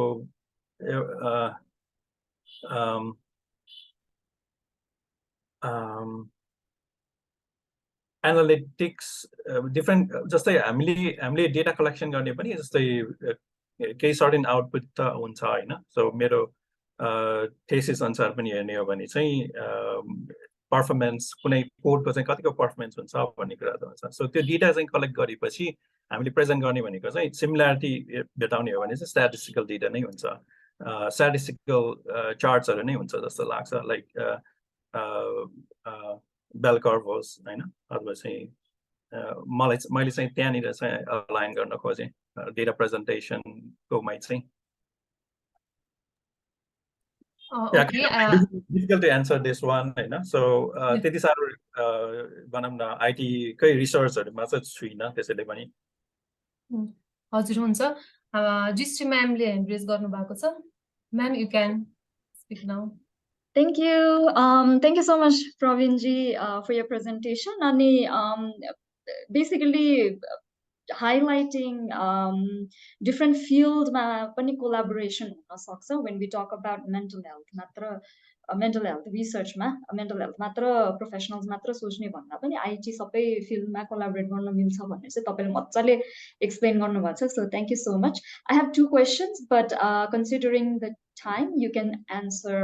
एनालिटिक्स डिफ्रेन्ट जस्तै हामीले डेटा कलेक्सन गर्ने पनि जस्तै केही सर्टेन आउटपुट त हुन्छ होइन सो मेरो थेसिस अनुसार पनि हेर्ने हो भने चाहिँ पर्फर्मेन्स कुनै कोडको चाहिँ कतिको पर्फर्मेन्स हुन्छ भन्ने कुरा त हुन्छ सो त्यो डेटा चाहिँ कलेक्ट गरेपछि हामीले प्रेजेन्ट गर्ने भनेको चाहिँ सिमिल्यारिटी भेटाउने हो भने चाहिँ स्ट्याटिस्टिकल डेटा नै हुन्छ स्ट्याटिस्टिकल चार्ट्सहरू नै हुन्छ जस्तो लाग्छ लाइक बेल कर्भ होस् होइन अथवा चाहिँ मैले चाहिँ त्यहाँनिर चाहिँ अलाइन गर्न खोजेँ डेटा प्रेजेन्टेसनकोमा चाहिँ difficult to answer this one होइन सो त्यति साह्रो भनौँ न आइटीकै रिसर्चहरूमा चाहिँ छुइनँ त्यसैले पनि हजुर हुन्छ दृष्टि म्यामले ह्यान्ड रेज गर्नु भएको छ ma'am you can speak now Thank you. Thank you so much, Pravinji, for your presentation. And basically highlighting different field ma pani collaboration when we talk about mental health. Matra mental health research ma mental health matra professionals matra सोच्ने भन्दा पनि IT सबै field मा collaborate गर्न मिल्छ भन्ने चाहिँ तपाईले मज्जाले explain गर्नु भएको छ. So thank you so much. I have two questions, but considering the time, you can answer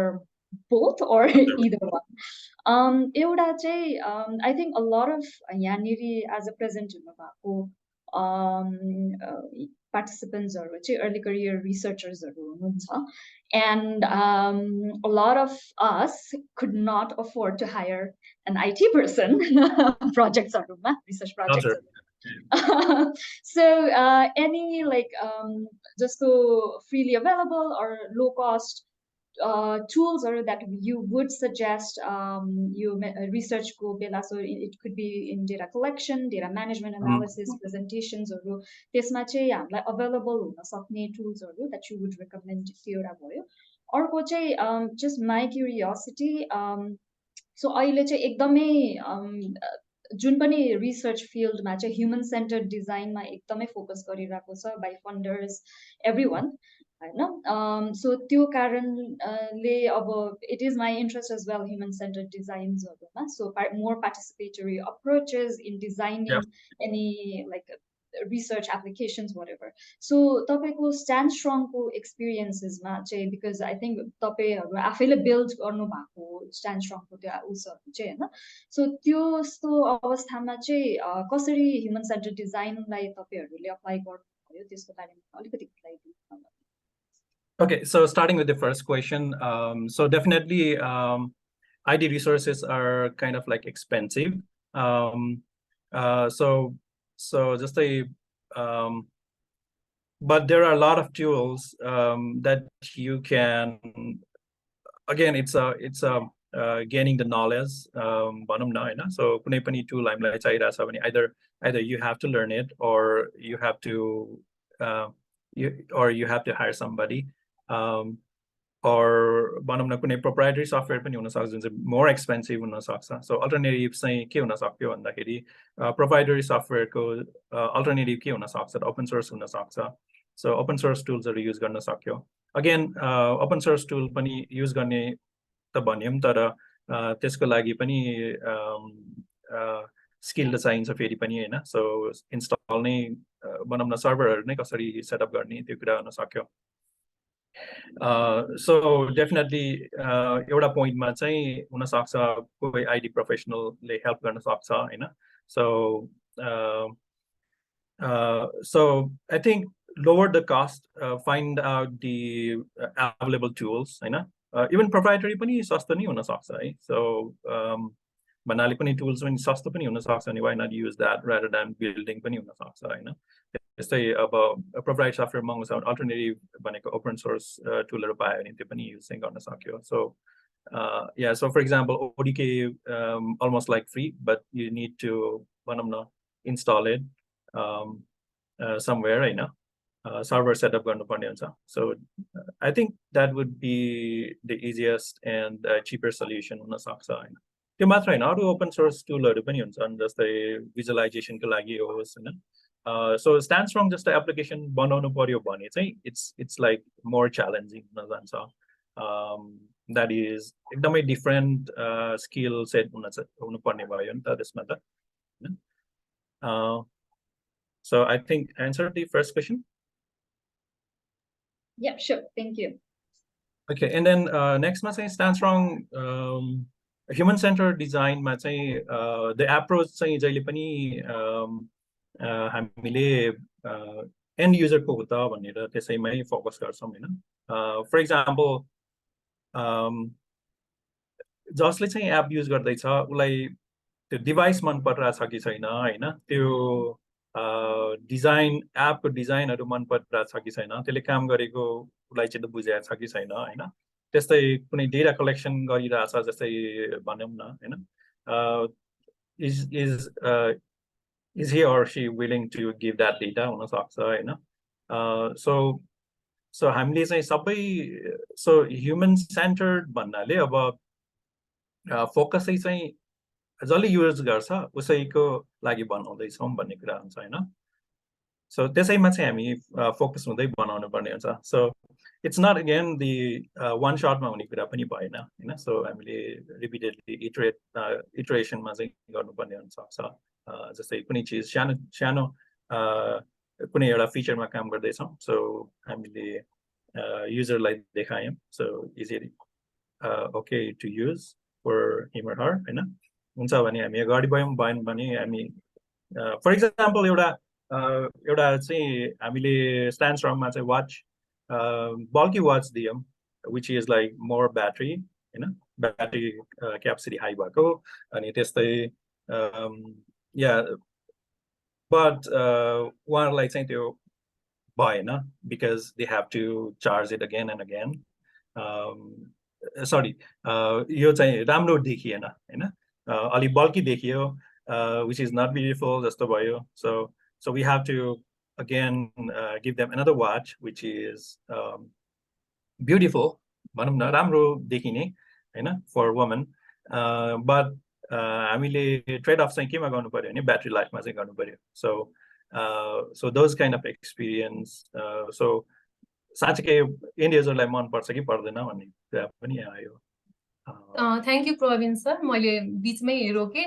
both or either one. एउटा चाहिँ I think a lot of यहाँनिर as a present हुनु भएको participants are early career researchers and a lot of us could not afford to hire an IT person projects are research projects so any like just so freely available or low cost tools or that you would suggest you research go bela so it could be in data collection data management analysis presentations or त्यसमा चाहिँ हामीलाई available हुन सक्ने tools that you would recommend एउटा भयो अर्को चाहिँ just my curiosity so अहिले चाहिँ एकदमै जुन पनि रिसर्च फिल्डमा चाहिँ ह्युमन सेन्टर्ड डिजाइनमा एकदमै फोकस गरिरहेको छ बाइ फन्डर्स एभ्रीवन हैन सो त्यो कारणले अब it is my interest as well human centred डिजाइन्सहरुमा so more participatory approaches in designing any like research applications whatever so तपाईको stand strong को experiences मा चाहिँ because I think तपाईहरु आफैले build गर्नु भएको stand strong को त्यो उसहरु चाहिँ हैन so त्यो अवस्थामा चाहिँ कसरी human centered design लाई तपाईहरुले apply गर्नुभयो त्यसको बारेमा अलिकति बताइदिनु न Okay, so starting with the first question, so definitely ID resources are kind of like expensive. So just but there are a lot of tools that you can. Again, it's gaining the knowledge. So कुनै पनि tool हामीलाई चाहिरहेछ भने either you have to learn it or you have to hire somebody. Or भनौँ न कुनै proprietary software पनि हुन सक्छ जुन चाहिँ more expensive हुन सक्छ so alternative चाहिँ के हुन सक्यो भन्दाखेरि proprietary software को alternative के हुन सक्छ open source हुन सक्छ so open source tools हरु युज गर्न सक्यो अगेन ओपन सोर्स टुल पनि युज गर्ने त भन्यौँ तर त्यसको लागि पनि स्किल त चाहिन्छ फेरि पनि होइन सो इन्स्टल नै भनौँ न सर्भरहरू नै कसरी सेटअप गर्ने त्यो कुरा हुन सक्यो सो डेफिनेटली एउटा पोइन्टमा चाहिँ हुनसक्छ कोही आइडी प्रोफेसनलले हेल्प गर्न सक्छ होइन so so I think lower the cost, find out the available tools, होइन इभन प्रोप्राइटरी पनि सस्तो नै हुन सक्छ है सो भन्नाले पनि टुल्स पनि सस्तो पनि हुन सक्छ अनि why not use that rather than building पनि हुन सक्छ होइन त्यस्तै अब प्रोप्राइट सफ्टवेयर महँगो छ अल्टरनेटिभ भनेको ओपन सोर्स टुलहरू पायो भने त्यो पनि युज चाहिँ गर्न सक्यो so yeah so for example ODK almost like free but you need to भनौँ न install it somewhere होइन सर्भर सेटअप गर्नुपर्ने हुन्छ so I think that would be the easiest and cheaper solution हुनसक्छ होइन त्यो मात्र होइन अरू ओपन सोर्स टुलहरू पनि हुन्छन् जस्तै भिजुअलाइजेसनको लागि होस् होइन सो स्ट्यान्ड स्ट्रङ जस्तो एप्लिकेसन बनाउनु पर्यो भने चाहिँ इट्स लाइक मोर च्यालेन्जिङ हुन जान्छ द्याट इज एकदमै डिफ्रेन्ट स्किल सेट हुनुपर्ने भयो नि त त्यसमा त होइन So I think answer the first question. Yeah, sure. Thank you. Okay, and then next ma stand strong human-centered design ma the approach चाहिँ जहिले पनि हामीले end user को हो त भनेर त्यसैमै फोकस गर्छौं हैन फर एक्जाम्पल जसले चाहिँ एप युज गर्दैछ उलाई त्यो डिभाइस मन परिरहेछ कि छैन हैन त्यो डिजाइन एपको डिजाइनहरू मन परिरहेछ कि छैन त्यसले काम गरेको उलाई चाहिँ बुझाएको छ कि छैन हैन त्यस्तै कुनै डेटा कलेक्सन गरिरहेछ जस्तै भनौं न हैन is he or she willing to give that data हुन सक्छ हैन so हामीले चाहिँ सबै so human centered भन्नाले अब फोकस चाहिँ जसले युज गर्छ उसैको लागि बनाउँदैछौँ भन्ने कुरा हुन्छ हैन सो त्यसैमा चाहिँ हामी फोकस हुँदै बनाउनु पर्ने हुन्छ so it's not again the one शटमा हुने कुरा पनि भएन हैन सो हामीले रिपिटेडली इटरेसनमा चाहिँ गर्नुपर्ने हुन्छ जस्तै कुनै चिज सानो सानो कुनै एउटा फिचरमा काम गर्दैछौँ सो हामीले युजरलाई देखायौँ so is it okay to use for him or her हैन हुन्छ भने हामी अगाडि बढ्यौँ भएन भने हामी फर एक्जाम्पल एउटा चाहिँ हामीले स्ट्यान्ड स्ट्रङमा चाहिँ वाच बल्की वाच दियौँ which is like more battery हैन ब्याट्री क्यापेसिटी हाई भएको अनि त्यस्तै या बट उहाँहरूलाई चाहिँ त्यो भएन because they have to charge it again and again sorry यो चाहिँ राम्रो देखिएन हैन अलि बल्की देखियो which is not beautiful जस्तो भयो so we have to again give them another watch which is beautiful भनौं न राम्रो देखिने हैन for women but हामीले ट्रेड अफ चाहिँ केमा गर्नु पर्यो भने ब्याट्री लाइफमा चाहिँ गर्नु पर्यो so those kind of experience so साँच्चै एन्ड युजरलाई मन पर्छ कि पर्दैन भन्ने कुरा पनि आयो थ्याङ्क यू प्रवीण सर मैले बीचमै रोके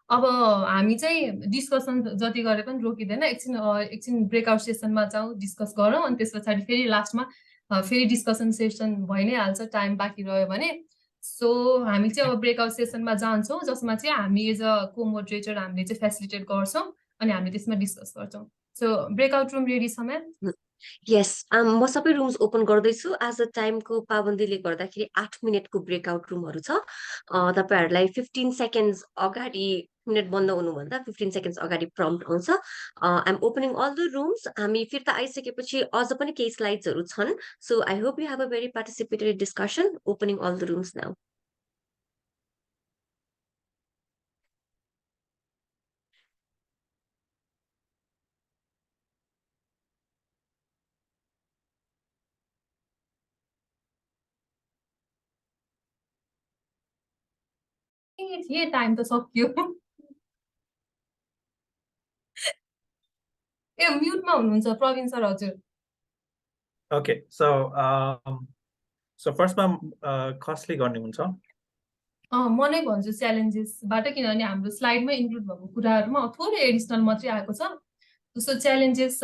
अब हामी चाहिँ डिस्कसन जति गरे पनि रोकिदैन एकछिन ब्रेकआउट सेसनमा जाउँ डिस्कस गरौँ अनि त्यस पछाडि फेरि लास्टमा फेरि डिस्कसन सेसन भइ नै हाल्छ टाइम बाँकी रह्यो भने सो हामी चाहिँ अब ब्रेकआउट सेसनमा जान्छौँ जसमा चाहिँ हामी एज अ को मोडरेटर हामीले चाहिँ फेसिलिटेट गर्छौँ अनि हामीले त्यसमा डिस्कस गर्छौँ सो ब्रेकआउट रुम रेडी छ म्याम यस म सबै रुम्स ओपन गर्दैछु आज टाइमको पाबन्दीले गर्दाखेरि 8 मिनटको ब्रेकआउट रुमहरू छ तपाईहरुलाई 15 सेकेन्ड्स अगाडि मिनट बन्द हुनुभन्दा 15 सेकेन्ड्स अगाडि प्रम्प्ट आउँछ I am opening all the rooms हामी फिर्ता आइसकेपछि अझ पनि केही स्लाइड्सहरू छन् so I hope you have a very participatory discussion opening all the rooms now थिए टाइम त सक्यो ए म्युटमा हुनुहुन्छ प्रवीण सर हजुर Okay, so फर्स्टमा कसले गर्ने हुन्छ? म नै भन्छु च्यालेन्जेसबाट, किनभने हाम्रो स्लाइडमै इन्क्लुड भएको कुराहरूमा थोरै एडिसनल मात्रै आएको छ। जस्तो च्यालेन्जेस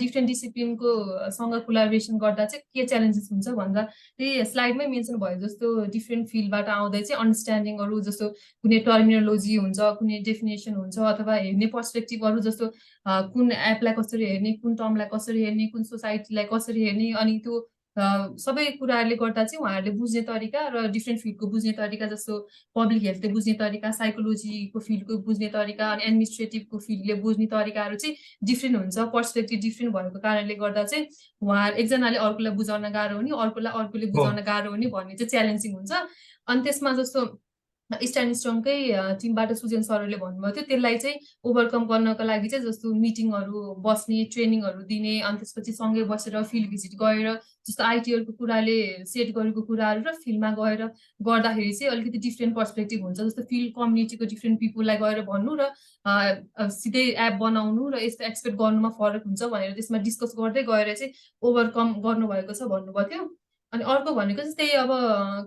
डिफ्रेन्ट डिसिप्लिनको सँग कोलाबोरेसन गर्दा चाहिँ के च्यालेन्जेस हुन्छ भन्दा, त्यही स्लाइडमै मेन्सन भयो जस्तो डिफ्रेन्ट फिल्डबाट आउँदै चाहिँ अन्डरस्ट्यान्डिङहरू, जस्तो कुनै टर्मिनोलोजी हुन्छ, कुनै डेफिनेसन हुन्छ, अथवा हेर्ने पर्सपेक्टिभहरू, जस्तो कुन एपलाई कसरी हेर्ने, कुन टर्मलाई कसरी हेर्ने, कुन सोसाइटीलाई कसरी हेर्ने, अनि त्यो सबै कुराहरूले गर्दा चाहिँ उहाँहरूले बुझ्ने तरिका र डिफ्रेन्ट फिल्डको बुझ्ने तरिका, जस्तो पब्लिक हेल्थले बुझ्ने तरिका, साइकोलोजीको फिल्डको बुझ्ने तरिका, अनि एडमिनिस्ट्रेटिभको फिल्डले बुझ्ने तरिकाहरू चाहिँ डिफ्रेन्ट हुन्छ। पर्सपेक्टिभ डिफ्रेन्ट भएको कारणले गर्दा चाहिँ उहाँ एकजनाले अर्कोलाई बुझाउन गाह्रो हुने, अर्कोलाई अर्कोले बुझाउन गाह्रो हुने भन्ने चाहिँ च्यालेन्जिङ हुन्छ। अनि त्यसमा जस्तो स्ट्यान्डस्ट्रङकै टिमबाट सुजन सरहरूले भन्नुभयो थियो, त्यसलाई चाहिँ ओभरकम गर्नको लागि चाहिँ जस्तो मिटिङहरू बस्ने, ट्रेनिङहरू दिने, अनि त्यसपछि सँगै बसेर फिल्ड भिजिट गएर जस्तो आइटीहरूको कुराले सेट गरेको कुराहरू र फिल्डमा गएर गर्दाखेरि चाहिँ अलिकति डिफ्रेन्ट पर्सपेक्टिभ हुन्छ। जस्तो फिल्ड कम्युनिटीको डिफ्रेन्ट पिपुललाई गएर भन्नु र सिधै एप बनाउनु र यस्तो एक्सपेक्ट गर्नुमा फरक हुन्छ भनेर त्यसमा डिस्कस गर्दै गएर चाहिँ ओभरकम गर्नुभएको छ भन्नुभएको थियो। अनि अर्को भनेको चाहिँ त्यही अब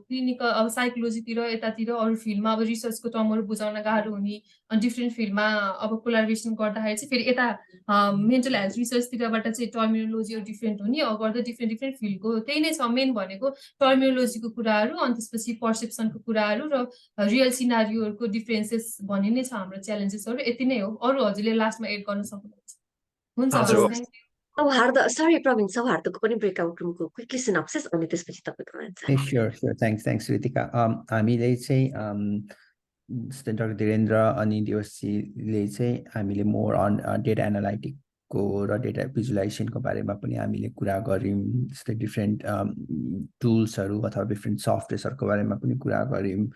क्लिनिकल, अब साइकोलोजीतिर यतातिर अरू फिल्डमा अब रिसर्चको टर्महरू बुझाउन गाह्रो हुने, अनि डिफ्रेन्ट फिल्डमा अब कोलाबोरेसन गर्दाखेरि चाहिँ फेरि यता मेन्टल हेल्थ रिसर्चतिरबाट चाहिँ टर्मिनोलोजीहरू डिफ्रेन्ट हुने, गर्दा डिफ्रेन्ट डिफ्रेन्ट फिल्डको त्यही नै छ। मेन भनेको टर्मिनोलोजीको कुराहरू, अनि त्यसपछि पर्सेप्सनको कुराहरू र रियल सिनारियोहरूको डिफ्रेन्सेस भन्ने नै छ हाम्रो च्यालेन्जेसहरू। यति नै हो, अरू हजुरले लास्टमा एड गर्न सक्नुहुन्छ। हुन्छ, हजुर। Thank you. सौहार्द, सरी प्रवीण, सौहार्दको पनि ब्रेकआउट रुमको क्विकली सिनप्सिस अनि त्यसपछि तपाईँको आन्सर। Sure. Thanks, Ritika. हामीले चाहिँ जस्तै डाक्टर धीरेन्द्र अनि दिवसजीले चाहिँ हामीले मोर अन डेटा एनालाइटिकको र डेटा भिजुलाइजेसनको बारेमा पनि हामीले कुरा गऱ्यौँ। जस्तै डिफ्रेन्ट टुल्सहरू अथवा डिफ्रेन्ट सफ्टवेयर्सहरूको बारेमा पनि कुरा गऱ्यौँ।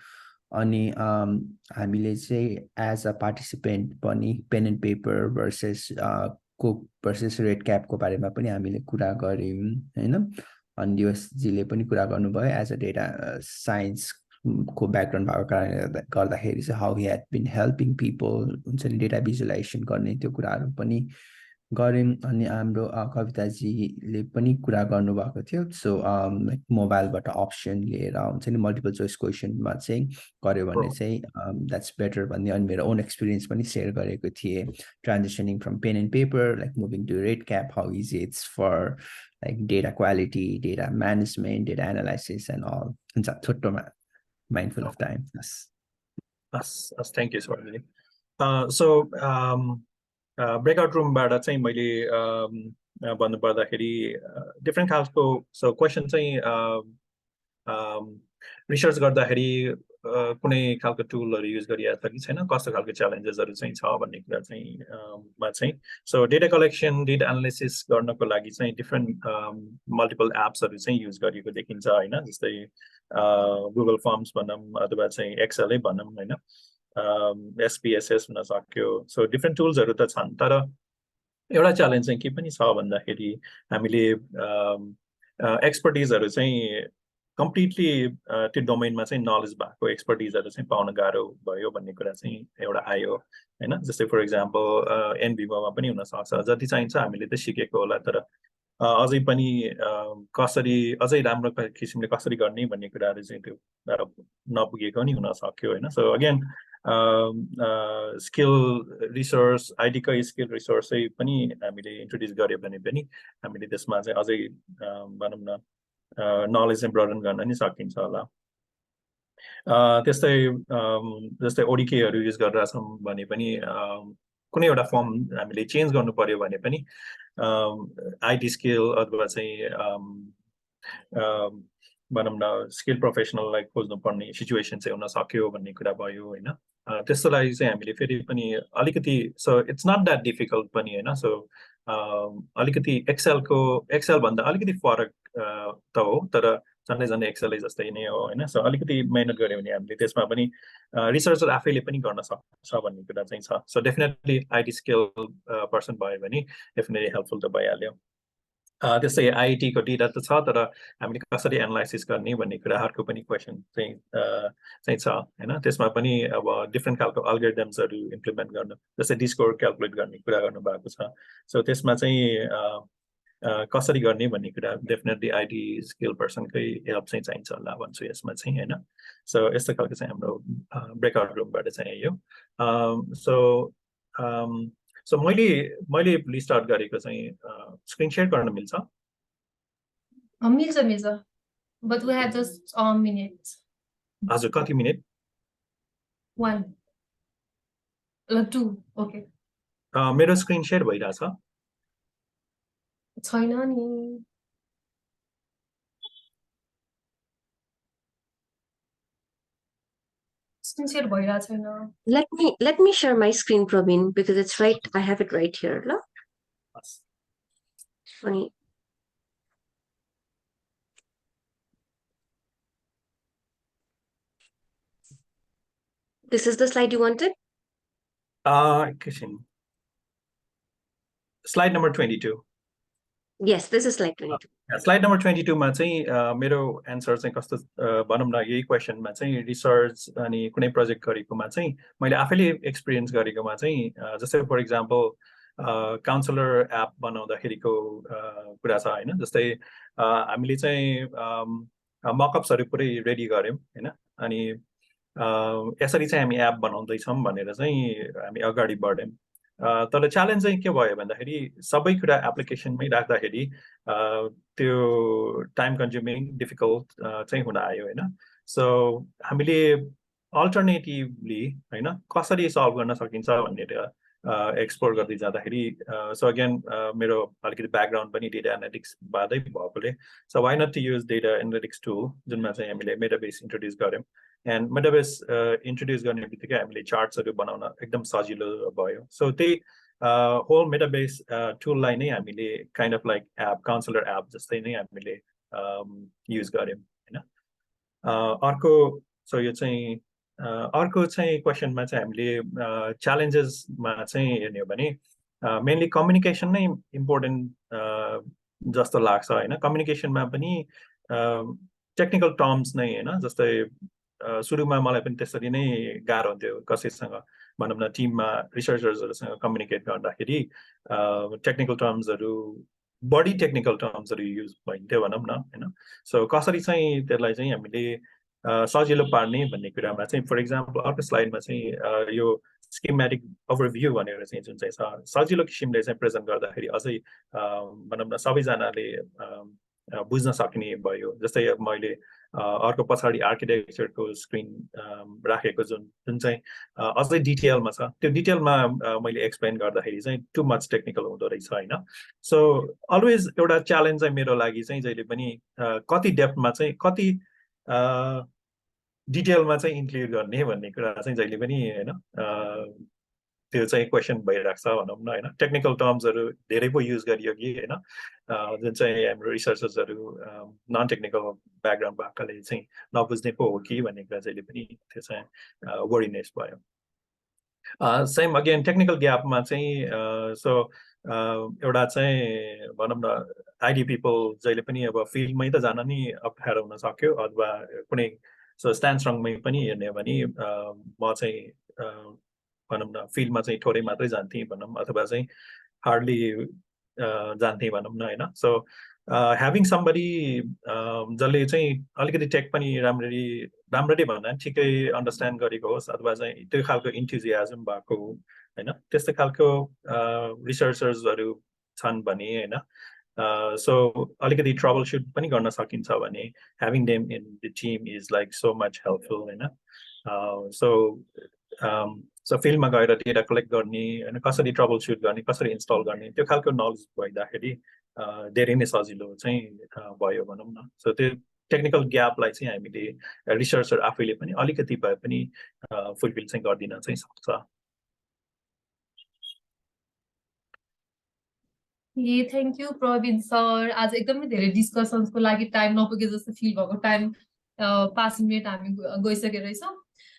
अनि हामीले चाहिँ एज अ पार्टिसिपेन्ट पनि पेन एन्ड पेपर भर्सेस रेड क्यापको बारेमा पनि हामीले कुरा गऱ्यौँ होइन। अनि दिवसजीले पनि कुरा गर्नुभयो एज अ डेटा साइन्सको ब्याकग्राउन्ड भएको कारणले गर्दाखेरि चाहिँ how he had been helping people हुन्छ नि डेटा भिजुलाइजेसन गर्ने, त्यो कुराहरू पनि गऱ्यौँ। अनि हाम्रो कविताजीले पनि कुरा गर्नुभएको थियो। सो लाइक मोबाइलबाट अप्सन लिएर हुन्छ नि मल्टिपल चोइस क्वेसनमा चाहिँ गऱ्यो भने चाहिँ द्याट्स बेटर भन्ने, अनि मेरो ओन एक्सपिरियन्स पनि सेयर गरेको थिएँ। Transitioning from pen and paper like moving to REDCap, how easy it's for like data quality, data management, data analysis and all. And so, छोटोमा, mindful of time. Yes, thank you, Swarni. So breakout room बाट चाहिँ मैले भन्नु पर्दाखेरि different खालको question चाहिँ research गर्दाखेरि कुनै खालको टुलहरू युज गरिएको छ कि छैन, कस्तो खालको च्यालेन्जेसहरू चाहिँ छ भन्ने कुरा चाहिँ so data collection, data analysis गर्नको लागि चाहिँ डिफ्रेन्ट मल्टिपल एप्सहरू चाहिँ युज गरेको देखिन्छ होइन। जस्तै गुगल फर्म्स भनौँ अथवा चाहिँ एक्सेलै भनौँ होइन, एसपीएसएस हुन सक्यो। सो डिफ्रेन्ट टुल्सहरू त छन्, तर एउटा च्यालेन्ज चाहिँ के पनि छ भन्दाखेरि हामीले एक्सपर्टिजहरू चाहिँ कम्प्लिटली त्यो डोमेनमा चाहिँ नलेज भएको एक्सपर्टिजहरू चाहिँ पाउन गाह्रो भयो भन्ने कुरा चाहिँ एउटा आयो होइन। जस्तै फर इक्जाम्पल एनभिभोमा पनि हुनसक्छ, जति चाहिन्छ हामीले त सिकेको होला, तर अझै पनि कसरी अझै राम्रो किसिमले कसरी गर्ने भन्ने कुराहरू चाहिँ त्यो नपुगेको नि हुन सक्यो होइन। सो अगेन स्किल रिसोर्स, आइटीकै स्किल रिसोर्स चाहिँ पनि हामीले इन्ट्रोड्युस गऱ्यो भने पनि हामीले त्यसमा चाहिँ अझै भनौँ न नलेज चाहिँ ब्रोडन गर्न नि सकिन्छ होला। त्यस्तै जस्तै ओडिकेहरू युज गरिरहेछौँ भने पनि कुनै एउटा फर्म हामीले चेन्ज गर्नु पर्यो भने पनि आइटी स्किल अथवा चाहिँ भनौँ न स्किल प्रोफेसनललाई खोज्नुपर्ने सिचुएसन चाहिँ हुन सक्यो भन्ने कुरा भयो होइन। त्यस्तो लागि चाहिँ हामीले फेरि पनि अलिकति so it's not that difficult पनि होइन। सो अलिकति एक्सेलभन्दा अलिकति फरक त हो, तर झन्डै एक्सेलै जस्तै नै हो होइन। सो अलिकति मेहनत गऱ्यो भने हामीले त्यसमा पनि रिसर्चर आफैले पनि गर्न सक्छ भन्ने कुरा चाहिँ छ। So definitely IT skill person भयो भने डेफिनेटली हेल्पफुल त भइहाल्यो। त्यस्तै आइटीको डेटा त छ, तर हामीले कसरी एनालाइसिस गर्ने भन्ने कुराहरूको पनि क्वेसन चाहिँ छ होइन। त्यसमा पनि अब डिफ्रेन्ट खालको अल्गोरिदम्सहरू इम्प्लिमेन्ट गर्नु, जस्तै डिस्कोर क्यालकुलेट गर्ने कुरा गर्नुभएको छ। सो त्यसमा चाहिँ कसरी गर्ने भन्ने कुरा डेफिनेटली आइटी स्किल पर्सनकै हेल्प चाहिँ चाहिन्छ होला भन्छु यसमा चाहिँ होइन सो यस्तो खालको चाहिँ हाम्रो ब्रेकआउट रुमबाट चाहिँ यो सो सो मैले स्टार्ट गरेको चाहिँ स्क्रिन सेयर गर्न मिल्छ मिल्छ but we have just a minute हजुर कति मिनेट 1 2 okay मेरो स्क्रिन सेयर भइरहेछ छैन नि स्क्रिन सेयर भइरहेको छैन Let me share my screen, Praveen, because it's right. I have it right here. La? Funny. This is the slide you wanted? Slide number 22. Yes, this is slide 22. Slide number 22 मा चाहिँ मेरो answer चाहिँ कस्तो भनौँ न यही क्वेसनमा चाहिँ research अनि कुनै प्रोजेक्ट गरेकोमा चाहिँ मैले आफैले एक्सपिरियन्स गरेकोमा चाहिँ जस्तै फर इक्जाम्पल काउन्सलर एप बनाउँदाखेरिको कुरा छ होइन जस्तै हामीले चाहिँ मकअप्सहरू पुरै रेडी गऱ्यौँ होइन अनि यसरी चाहिँ हामी एप बनाउँदैछौँ भनेर चाहिँ हामी अगाडि बढ्यौँ तर च्यालेन्ज चाहिँ के भयो भन्दाखेरि सबै कुरा एप्लिकेसनमै राख्दाखेरि त्यो टाइम कन्ज्युमिङ डिफिकल्ट चाहिँ हुन आयो होइन सो हामीले अल्टरनेटिभली होइन कसरी सल्भ गर्न सकिन्छ भनेर एक्सप्लोर गर्दै जाँदाखेरि सो अगेन मेरो अलिकति ब्याकग्राउन्ड पनि डेटा एनालिटिक्सबाटै भएकोले so why not to use data analytics tool जुनमा चाहिँ हामीले मेटाबेस इन्ट्रोड्युस गऱ्यौँ एन्ड मेटाबेस इन्ट्रोड्युस गर्ने बित्तिकै हामीले चार्ट्सहरू बनाउन एकदम सजिलो भयो सो त्यही होल मेटाबेस टुललाई नै हामीले kind of like app counsellor app जस्तै नै हामीले युज गऱ्यौँ होइन अर्को सो यो चाहिँ अर्को चाहिँ क्वेसनमा चाहिँ हामीले च्यालेन्जेसमा चाहिँ हेर्ने हो भने मेनली कम्युनिकेसन नै इम्पोर्टेन्ट जस्तो लाग्छ होइन कम्युनिकेसनमा पनि टेक्निकल टर्म्स नै होइन जस्तै सुरुमा मलाई पनि त्यसरी नै गाह्रो हुन्थ्यो कसैसँग भनौँ न टिममा रिसर्चर्सहरूसँग कम्युनिकेट गर्दाखेरि टेक्निकल टर्म्सहरू बढी टेक्निकल टर्म्सहरू युज भइन्थ्यो भनौँ न होइन सो कसरी चाहिँ त्यसलाई चाहिँ हामीले सजिलो पार्ने भन्ने कुरामा चाहिँ फर इक्जाम्पल अर्को स्लाइडमा चाहिँ यो स्किमेटिक ओभरभ्यू भनेर चाहिँ जुन चाहिँ छ सजिलो किसिमले चाहिँ प्रेजेन्ट गर्दाखेरि अझै भनौँ न सबैजनाले बुझ्न सक्ने भयो जस्तै मैले अर्को पछाडि आर्किटेक्चरको स्क्रिन राखेको जुन चाहिँ अझै डिटेलमा छ त्यो डिटेलमा मैले एक्सप्लेन गर्दाखेरि चाहिँ टु मच टेक्निकल हुँदो रहेछ होइन सो अलवेज एउटा च्यालेन्ज चाहिँ मेरो लागि चाहिँ जहिले पनि कति डेप्थमा चाहिँ कति डिटेलमा चाहिँ इन्क्लुड गर्ने भन्ने कुरा चाहिँ जहिले पनि होइन त्यो चाहिँ क्वेसन भइरहेको छ भनौँ न होइन टेक्निकल टर्म्सहरू धेरै पो युज गरियो कि होइन जुन चाहिँ हाम्रो रिसर्चर्सहरू नन टेक्निकल ब्याकग्राउन्ड भएकाले चाहिँ नबुझ्ने पो हो कि भन्ने कुरा जहिले पनि त्यो चाहिँ वरिनेस भयो सेम अगेन टेक्निकल ग्यापमा चाहिँ सो एउटा चाहिँ भनौँ न आइडी पिपल जहिले पनि अब फिल्डमै त जान नि अप्ठ्यारो हुन सक्यो अथवा कुनै सो स्ट्यान्डस्ट्रङमै पनि हेर्ने हो भने म चाहिँ भनौँ न फिल्डमा चाहिँ थोरै मात्रै जान्थेँ भनौँ अथवा चाहिँ हार्डली जान्थेँ भनौँ न होइन सो ह्याभिङ समबडी जसले चाहिँ अलिकति टेक पनि राम्ररी भन्दा ठिकै अन्डरस्ट्यान्ड गरेको होस् अथवा चाहिँ त्यो खालको इन्थुजियाजम भएको होइन त्यस्तो खालको रिसर्चर्सहरू छन् भने होइन सो अलिकति ट्रबल सुट पनि गर्न सकिन्छ भने having them in the team is like so much helpful होइन सो फिल्डमा गएर डेटा कलेक्ट गर्ने होइन कसरी ट्रबल सुट गर्ने कसरी इन्स्टल गर्ने त्यो खालको नलेज भइदाखेरि धेरै नै सजिलो चाहिँ भयो भनौँ न सो त्यो टेक्निकल ग्यापलाई चाहिँ हामीले रिसर्चर आफैले पनि अलिकति भए पनि फुलफिल चाहिँ गरिदिन चाहिँ सक्छ थ्याङ्क यू प्रवीण सर आज एकदमै धेरै डिस्कसन्सको लागि टाइम नपुगे जस्तो फिल भएको टाइम 5 मिनट हामी गइसकेको रहेछौँ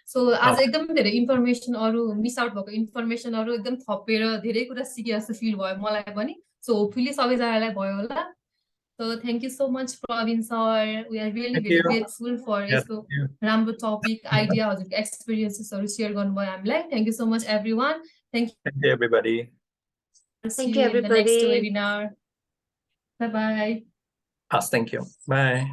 सो आज एकदमै धेरै इन्फर्मेसनहरू मिस आउट भएको इन्फर्मेसनहरू एकदम थपेर धेरै कुरा सिके जस्तो फिल भयो मलाई पनि सो होपफुली सबैजनालाई भयो होला so thank you so much Praveen sir we are really very grateful for यस्तो राम्रो टपिक आइडिया हजुरको एक्सपिरियन्सेसहरू सेयर गर्नुभयो हामीलाई thank you so much everyone thank you everybody See you in the next webinar. Bye-bye. Thank you. Bye.